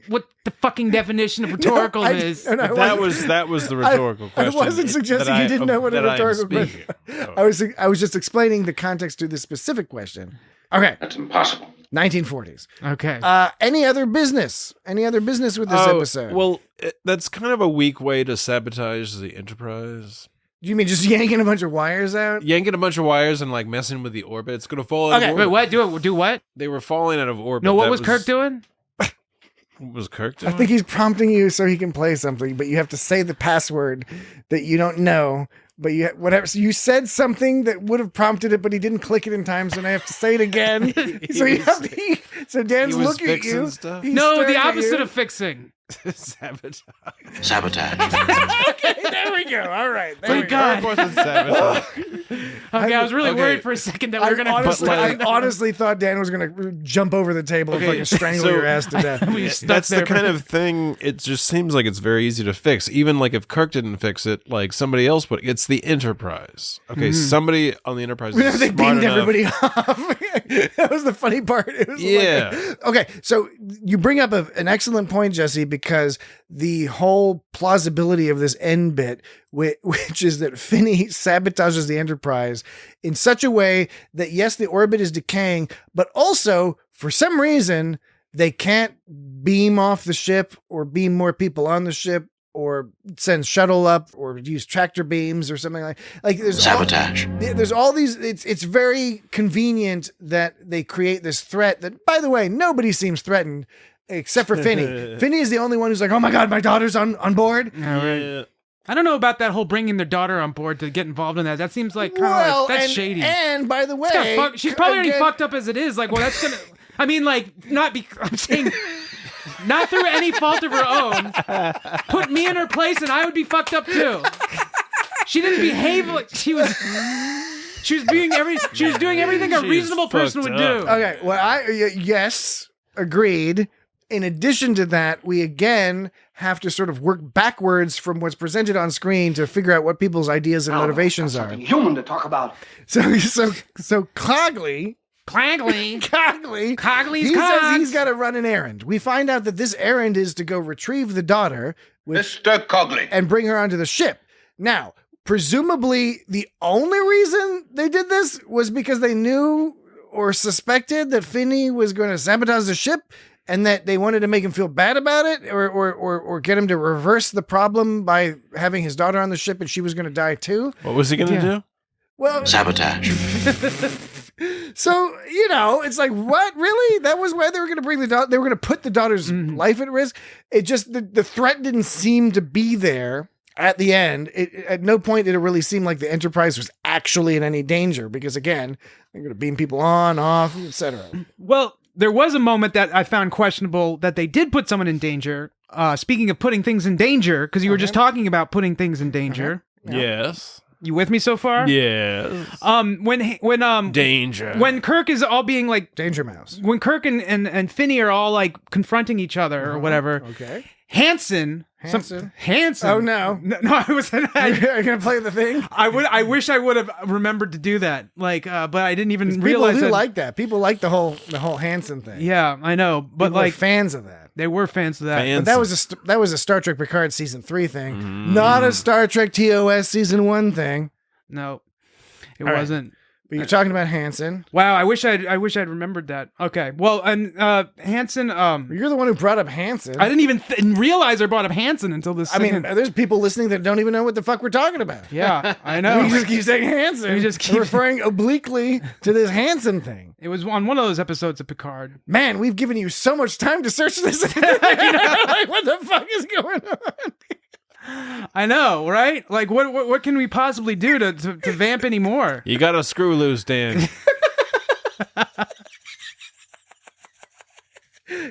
what the fucking definition of rhetorical is.
That was the rhetorical question.
I wasn't suggesting you didn't know what a rhetorical question. I was just explaining the context to the specific question. Okay,
that's impossible.
1940s.
Okay.
Any other business? Any other business with this episode?
Well, that's kind of a weak way to sabotage the Enterprise.
You mean just yanking a bunch of wires out?
Yanking a bunch of wires and like messing with the orbit. It's gonna fall out of orbit.
Wait, what? Do what?
They were falling out of orbit.
No, what was Kirk doing?
What was Kirk doing?
I think he's prompting you so he can play something, but you have to say the password that you don't know. But so you said something that would have prompted it, but he didn't click it in time, so now I have to say it again. So Dan's looking at you.
No, the opposite of fixing.
Sabotage.
Okay, there we go. All right.
Thank God. Okay, I was really worried for a second that we were going to...
I honestly thought Dan was going to jump over the table and fucking strangle your ass to death.
That's the kind of thing, it just seems like it's very easy to fix. Even like if Kirk didn't fix it, like somebody else would. It's the Enterprise. Okay, somebody on the Enterprise is
they
smart
beamed
enough.
Everybody off. That was the funny part. It was okay, so you bring up an excellent point, Jesse, because the whole plausibility of this end bit, which is that Finney sabotages the Enterprise in such a way that, yes, the orbit is decaying, but also, for some reason, they can't beam off the ship or beam more people on the ship or send shuttle up or use tractor beams or something like there's
sabotage.
There's all these, it's very convenient that they create this threat that, by the way, nobody seems threatened except for Finney. Finney is the only one who's like, oh my God, my daughter's on board.
Yeah. I don't know about that whole bringing their daughter on board to get involved in that. That seems like kind of that's shady.
And by the way,
she's probably already fucked up as it is. Like, well, that's gonna. I mean, like, I'm saying, not through any fault of her own. Put me in her place, and I would be fucked up too. She didn't behave like she was. She was doing everything a reasonable person would do.
Okay, well, yes, agreed. In addition to that, we again have to sort of work backwards from what's presented on screen to figure out what people's ideas and motivations are.
Human to talk about.
So Cogley. He says he's got to run an errand. We find out that this errand is to go retrieve the daughter,
Mr. Cogley,
and bring her onto the ship. Now, presumably, the only reason they did this was because they knew or suspected that Finney was going to sabotage the ship and that they wanted to make him feel bad about it, or get him to reverse the problem by having his daughter on the ship and she was going to die too.
What was he going to do?
Well,
Sabotage.
So, it's like, what? Really? That was why they were going to bring the daughter. They were going to put the daughter's life at risk. It just, the threat didn't seem to be there at the end. At no point did it really seem like the Enterprise was actually in any danger because, again, they're going to beam people on, off, etc.
Well, there was a moment that I found questionable that they did put someone in danger. Speaking of putting things in danger, because you were just talking about putting things in danger.
Yeah. Yes.
You with me so far?
Yes.
When
Danger.
When Kirk is all being like
Danger Mouse.
When Kirk and Finney are all like confronting each other or whatever.
Okay.
Hansen.
Oh no.
No, I wasn't.
Are you gonna play the thing?
I wish I would have remembered to do that. Like, but I didn't even realize.
People do like that. People like the whole Hansen thing.
Yeah, I know. But
people
like
are fans of that.
They were fans of that.
But that was a Star Trek Picard season 3 thing, not a Star Trek TOS season 1 thing.
No, it wasn't.
But you're talking about Hansen.
Wow, I wish I'd remembered that. Okay, well, and Hansen.
You're the one who brought up Hansen.
I didn't even realize I brought up Hansen until this.
I mean, there's people listening that don't even know what the fuck we're talking about.
Yeah, I know.
We just keep saying Hansen. We just keep referring obliquely to this Hansen thing.
It was on one of those episodes of Picard.
Man, we've given you so much time to search this. Like, what the fuck is going on?
I know, right? Like, what can we possibly do to vamp anymore?
You got to screw loose, Dan.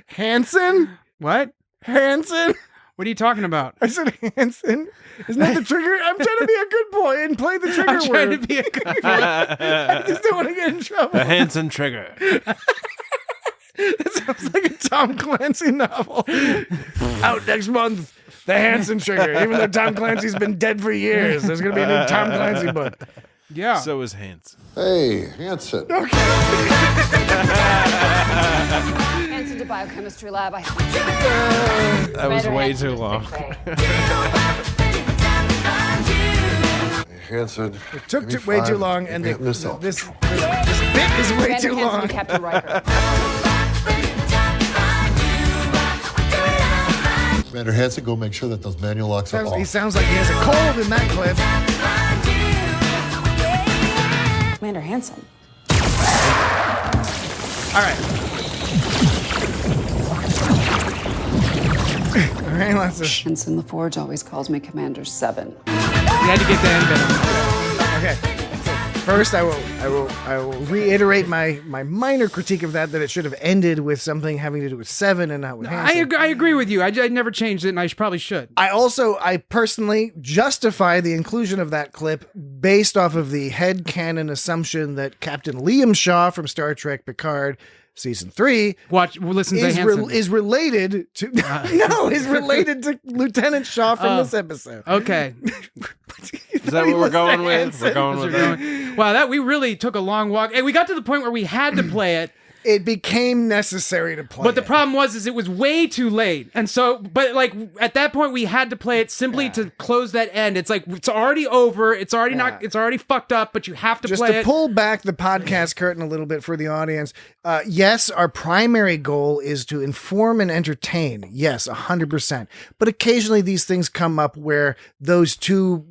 Hansen?
What?
Hansen?
What are you talking about?
I said Hansen. Isn't that the trigger? I'm trying to be a good boy and play the trigger word.
I'm trying to be a good boy.
I just don't want to get in trouble.
The Hansen trigger.
That sounds like a Tom Clancy novel. Out next month. The Hansen trigger. Even though Tom Clancy's been dead for years, there's going to be a new Tom Clancy book.
Yeah.
So is Hansen.
Hey, Hansen.
Okay.
Hansen to biochemistry lab.
That was way too long.
Hansen.
It took way too long, and this bit is way too long.
Captain Riker.
Commander Hansen, go make sure that those manual locks are off.
He sounds like he has a cold in that clip.
Commander Hansen.
All right. Lots of...
Hansen LaForge always calls me Commander 7.
You had to get the end bit on.
Okay. First, I will reiterate my minor critique of that it should have ended with something having to do with 7 and not with Hansen.
I agree with you. I never changed it, and I probably should.
I personally justify the inclusion of that clip based off of the headcanon assumption that Captain Liam Shaw from Star Trek Picard Season 3
listen to Hansen.
Is related to is related to Lieutenant Shaw from this episode.
Okay.
Is that what we're going with? We're going with that.
Wow, we really took a long walk. And we got to the point where we had to play it.
It became necessary to play.
But the problem was it was way too late. And so, but like at that point we had to play it simply to close that end. It's like, it's already over. It's already it's already fucked up, but you have to play it.
Just to pull back the podcast curtain a little bit for the audience. Yes, our primary goal is to inform and entertain. Yes, 100%. But occasionally these things come up where those two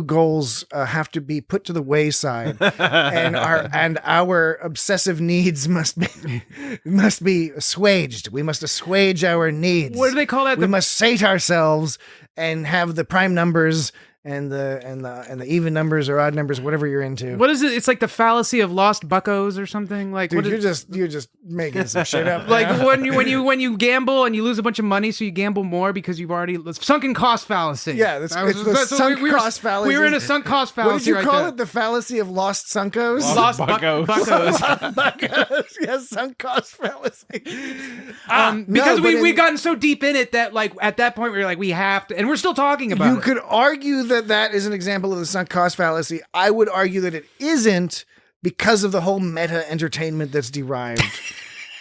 goals have to be put to the wayside, and our obsessive needs must be assuaged. We must assuage our needs.
What do they call that?
We must sate ourselves and have the prime numbers and the even numbers or odd numbers, whatever you're into.
What is it? It's like the fallacy of lost buckos or something. Like,
dude, you're just making some shit up.
Like when you gamble and you lose a bunch of money, so you gamble more because you've already sunken cost fallacy.
Yeah, it's the sunk cost fallacy.
We were in a sunk cost fallacy.
What did you call
there.
it? The fallacy of lost sunkos.
Lost buckos.
Buckos. Yes, sunk cost fallacy.
Because we've gotten so deep in it that like at that point we were like we have to, and we're still talking about it.
You could argue that is an example of the sunk cost fallacy. I would argue that it isn't because of the whole meta entertainment that's derived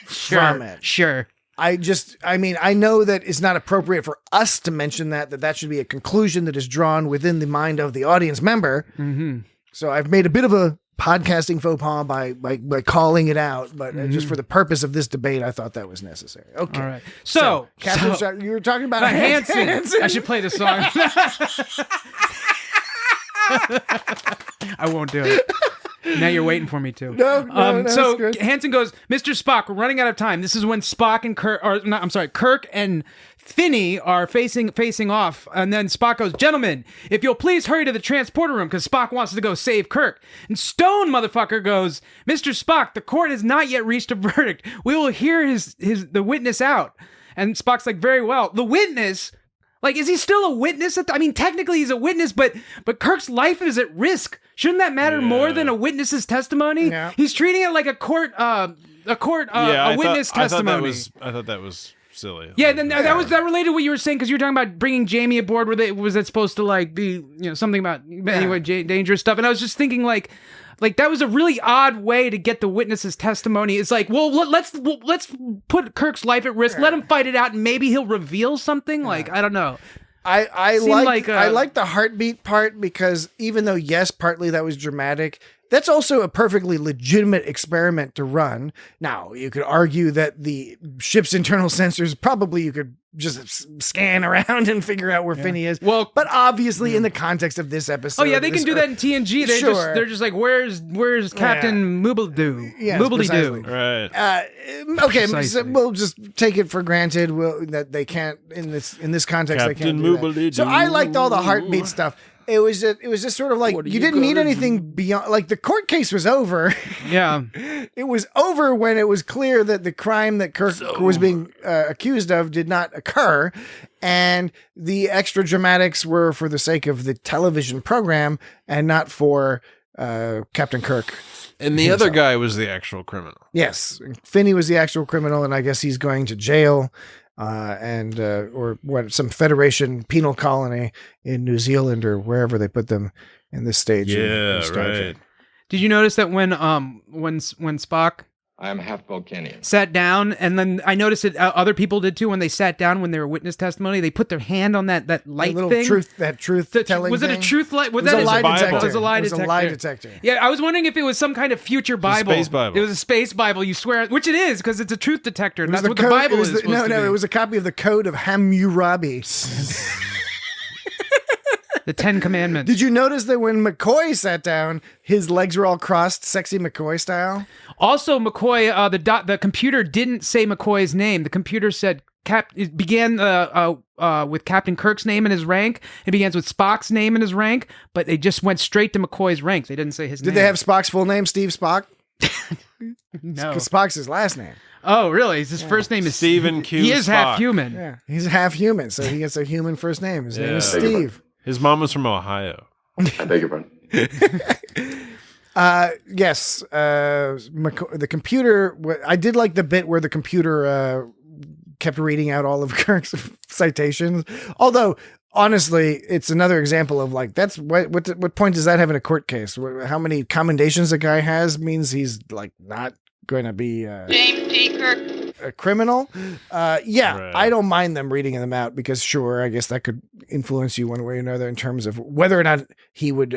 from it.
Sure.
I know that it's not appropriate for us to mention that should be a conclusion that is drawn within the mind of the audience member.
Mm-hmm.
So I've made a bit of a podcasting faux pas by calling it out, but just for the purpose of this debate, I thought that was necessary. Okay.
All right. So
Captain, you were talking about
Hanson. I should play the song. I won't do it. Now you're waiting for me to.
No,
so
good.
Hanson goes, Mr. Spock, we're running out of time. This is when Spock and Kirk and Finney are facing off. And then Spock goes, gentlemen, if you'll please hurry to the transporter room because Spock wants to go save Kirk. And Stone motherfucker goes, Mr. Spock, the court has not yet reached a verdict. We will hear the witness out. And Spock's like, very well. The witness... Like, is he still a witness? Technically he's a witness, but Kirk's life is at risk. Shouldn't that matter more than a witness's testimony?
Yeah.
He's treating it like a witness testimony.
I thought that was silly.
Yeah, then that related to what you were saying because you were talking about bringing Jamie aboard. Was it supposed to like be something about anyway dangerous stuff? And I was just thinking like that was a really odd way to get the witness's testimony. It's like, well, let's put Kirk's life at risk. Let him fight it out, and maybe he'll reveal something. Like, I don't know.
I like the heartbeat part because even though yes, partly that was dramatic, that's also a perfectly legitimate experiment to run. Now, you could argue that the ship's internal sensors probably you could just scan around and figure out where Finney is.
Well,
but obviously in the context of this episode.
Oh yeah, they can do that in TNG. They're just like, where's Captain Moobledy?
Yes,
Moobledy-doo.
Right.
Okay, so we'll just take it for granted that they can't in this context.
Captain
they can't do that.
Moobledy-doo.
So I liked all the heartbeat stuff. It was just sort of like you didn't need anything beyond. Like the court case was over.
Yeah,
it was over when it was clear that the crime that Kirk was being accused of did not occur, and the extra dramatics were for the sake of the television program and not for Captain Kirk.
And the other guy was the actual criminal.
Yes, Finney was the actual criminal, and I guess he's going to jail. Or some Federation penal colony in New Zealand or wherever they put them in this stage.
Yeah, right.
Did you notice that when Spock
I am half Vulcanian.
sat down, and then I noticed that other people did too when they sat down when they were witness testimony, they put their hand on that light
little
thing.
truth telling.
Was it a
thing?
truth light?
Was that
a
lie detector?
It was a lie
It was
detector.
a lie detector.
Yeah, I was wondering if it was some kind of future Bible.
Space Bible.
It was a space Bible. You swear, which it is because it's a truth detector. And
It was
that's what
code-
the Bible
it was
is.
No, it was a copy of the Code of Hammurabi.
The Ten Commandments.
Did you notice that when McCoy sat down, his legs were all crossed, sexy McCoy style?
Also, McCoy, the computer didn't say McCoy's name. The computer said it began with Captain Kirk's name and his rank. It begins with Spock's name and his rank, but they just went straight to McCoy's rank. They didn't say his name.
Did they have Spock's full name, Steve Spock?
No.
Because Spock's his last name.
Oh, really? His first name is
Stephen Q.
He is
Spock.
half human.
Yeah, he's half human, so he gets a human first name. His name is Steve.
His mom was from Ohio.
I beg your pardon.
Yes, the computer. I did like the bit where the computer kept reading out all of Kirk's citations. Although, honestly, it's another example of like that's what point does that have in a court case? How many commendations a guy has means he's like not going to be
James T. Kirk.
a criminal. Yeah,
Right.
I don't mind them reading them out because sure, I guess that could influence you one way or another in terms of whether or not he would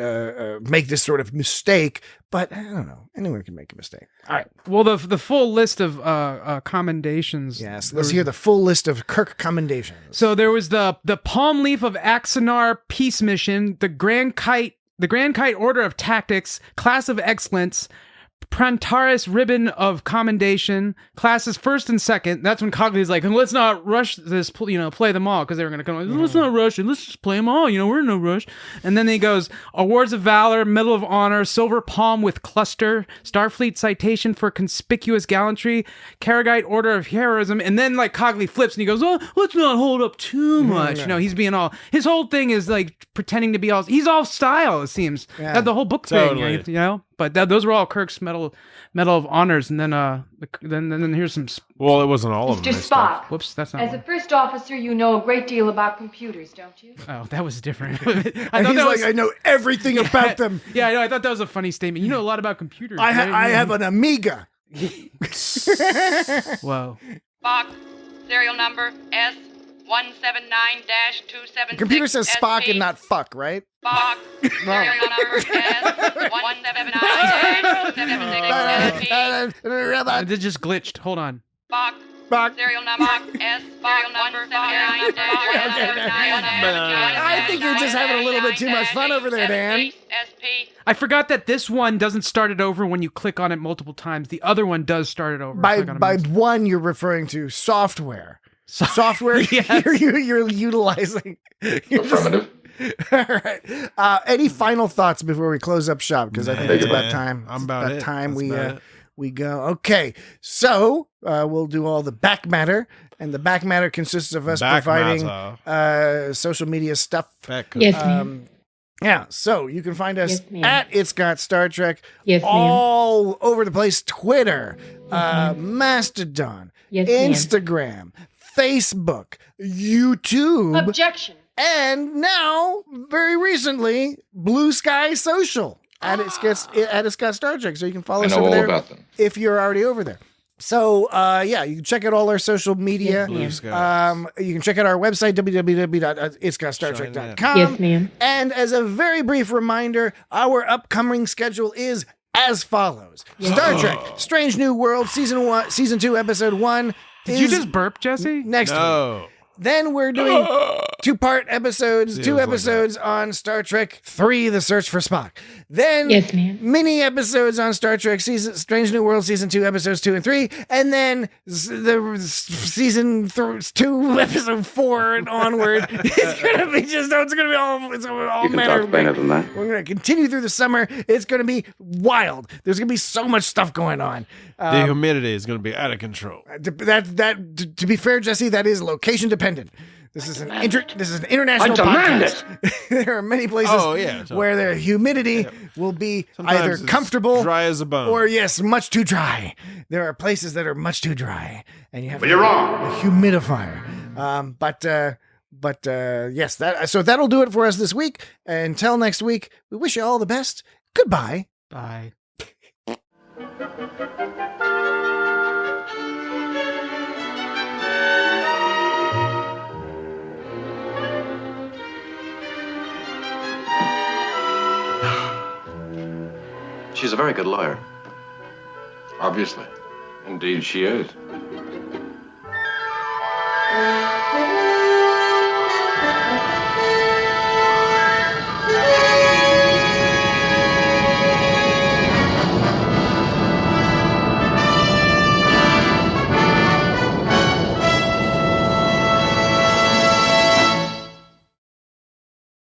make this sort of mistake. But I don't know. Anyone can make a mistake. All right.
Well, the full list of commendations.
Yes. Let's hear the full list of Kirk commendations.
So there was the Palm Leaf of Axanar Peace Mission, the Grand Kite Order of Tactics, Class of Excellence, Prantaris Ribbon of Commendation, classes first and second. That's when Cogley's like, let's not rush this, play them all, because they were going to come, let's not rush it, let's just play them all, we're in no rush. And then he goes, Awards of Valor, Medal of Honor, Silver Palm with Cluster, Starfleet Citation for Conspicuous Gallantry, Karagite Order of Heroism, and then like Cogley flips and he goes, let's not hold up too much.
No.
He's being all, his whole thing is like pretending to be all, he's all style, it seems.
Yeah.
That's the whole book
Totally.
thing, But those were all Kirk's medal of honors, and then here's some.
Well, it wasn't all of them.
Mr. Spock,
Whoops, that's not.
as a first officer, you know a great deal about computers, don't you?
Oh, that was different.
And he's like, I know everything about them.
Yeah, I know. I thought that was a funny statement. You know a lot about computers.
I
right?
have an Amiga.
Whoa.
Spock, serial number 179-276.
The computer says Spock and not fuck, right?
Spock. Serial number S 179-276.
It just glitched. Hold on.
Spock.
Spock.
Serial number S. Serial number 179-276.
I think you're just having a little bit too much fun over there, Dan.
I forgot that this one doesn't start it over when you click on it multiple times. The other one does start it over.
By one, you're referring to software. Software you're utilizing.
Affirmative.
All right. Any final thoughts before we close up shop? Because I think it's about time.
I'm about
it's
it.
time
That's
we go. Okay. So we'll do all the back matter, and the back matter consists of us providing social media stuff.
Yes, ma'am.
Yeah, so you can find us
Yes, ma'am.
at It's Got Star Trek
Yes, ma'am.
all over the place. Twitter, Mastodon,
Yes, ma'am.
Instagram, Facebook, YouTube.
Objection.
And now, very recently, Blue Sky Social at It's Got Star Trek. So you can follow
I
us
know
over
all
there
about them.
if you're already over there. So, you can check out all our social media.
Yes,
You can check out our website, www.itsgotstartrek.com.
Yes, ma'am.
And as a very brief reminder, our upcoming schedule is as follows. Star Trek, Strange New World, Season 2, Episode 1.
Did you just burp, Jesse?
Next week. Then we're doing two-part episodes, two episodes on Star Trek 3, The Search for Spock. Then
Yes, ma'am.
mini episodes on Star Trek Strange New World Season 2, Episodes 2 and 3. And then Season 2, Episode 4 and onward. It's going to be all manner of
better than that.
We're going to continue through the summer. It's going to be wild. There's going to be so much stuff going on.
The humidity is going to be out of control.
To be fair, Jesse, that is location dependent. This is an international podcast. There are many places where the humidity will be either
it's
comfortable,
dry as a bone,
or much too dry. There are places that are much too dry, and you have
you're wrong.
A humidifier. Yes, so that'll do it for us this week. Until next week, we wish you all the best. Goodbye.
Bye.
She's a very good lawyer.
Obviously.
Indeed, she is.